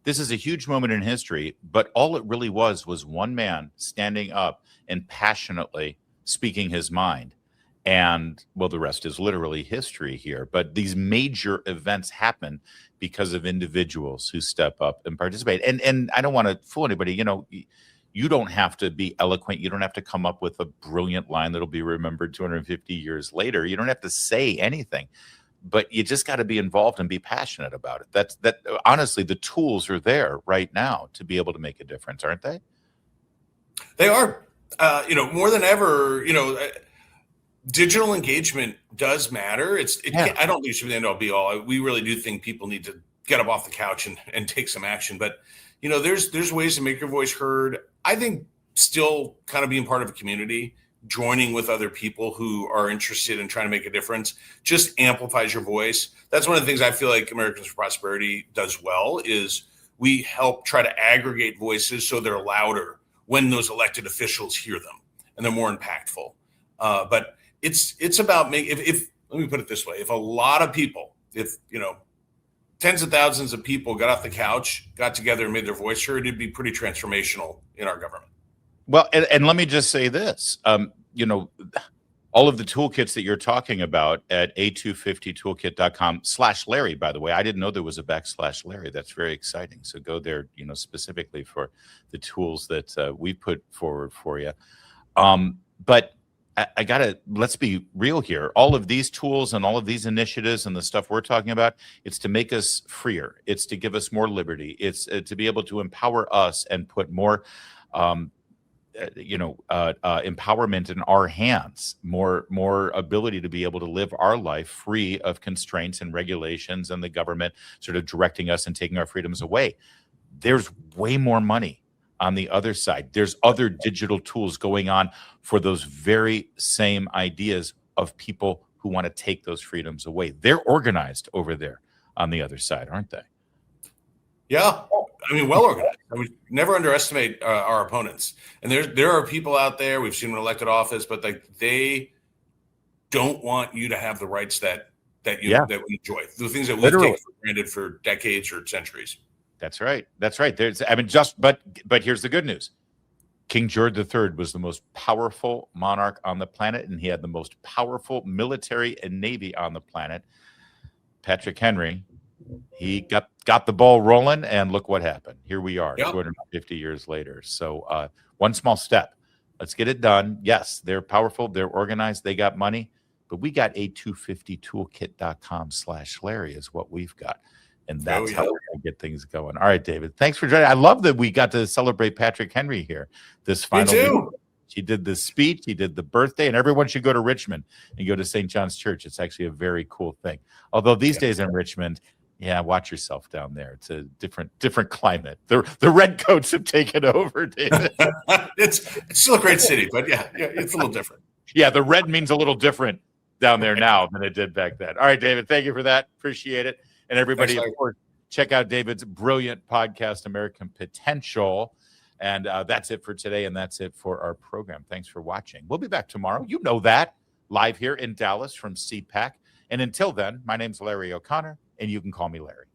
this is a huge moment in history, but all it really was one man standing up and passionately speaking his mind. And, well, the rest is literally history here. But these major events happen because of individuals who step up and participate. And I don't want to fool anybody. You don't have to be eloquent. You don't have to come up with a brilliant line that'll be remembered 250 years later. You don't have to say anything. But you just got to be involved and be passionate about it. Honestly, the tools are there right now to be able to make a difference, aren't they? They are. More than ever, digital engagement does matter. I don't think it should be the end all be all. We really do think people need to get up off the couch and take some action. But there's ways to make your voice heard. I think still kind of being part of a community, joining with other people who are interested in trying to make a difference, just amplifies your voice. That's one of the things I feel like Americans for Prosperity does well, is we help try to aggregate voices so they're louder when those elected officials hear them and they're more impactful. But it's about if let me put it this way, if a lot of people, tens of thousands of people got off the couch, got together and made their voice heard, it'd be pretty transformational in our government. Well, and let me just say this, all of the toolkits that you're talking about at a250toolkit.com/Larry, by the way, I didn't know there was a /Larry. That's very exciting. So go there, specifically for the tools that we put forward for you. But let's be real here. All of these tools and all of these initiatives and the stuff we're talking about, it's to make us freer. It's to give us more liberty. It's to be able to empower us and put more empowerment in our hands, more ability to be able to live our life free of constraints and regulations and the government sort of directing us and taking our freedoms away. There's way more money on the other side. There's other digital tools going on for those very same ideas of people who want to take those freedoms away. They're organized over there on the other side, aren't they? Yeah. Well organized. We never underestimate our opponents. And there are people out there, we've seen in elected office, but they don't want you to have the rights that we enjoy, the things that we've taken for granted for decades or centuries. That's right. But here's the good news. King George III was the most powerful monarch on the planet, and he had the most powerful military and navy on the planet. Patrick Henry, he got the ball rolling, and look what happened. Here we are, 250 years later. So one small step. Let's get it done. Yes, they're powerful. They're organized. They got money. But we got a250toolkit.com/Larry is what we've got. And that's how we're going to get things going. All right, David, thanks for joining. I love that we got to celebrate Patrick Henry here. This final week. He did the speech, he did the birthday, and everyone should go to Richmond and go to St. John's Church. It's actually a very cool thing. Although these days in Richmond, watch yourself down there. It's a different climate. The redcoats have taken over, David. It's still a great city, but it's a little different. Yeah, the red means a little different down there now than it did back then. All right, David, thank you for that. Appreciate it. And everybody, of course, check out David's brilliant podcast, American Potential. And that's it for today, and that's it for our program. Thanks for watching. We'll be back tomorrow. You know that, live here in Dallas from CPAC. And until then, my name's Larry O'Connor, and you can call me Larry.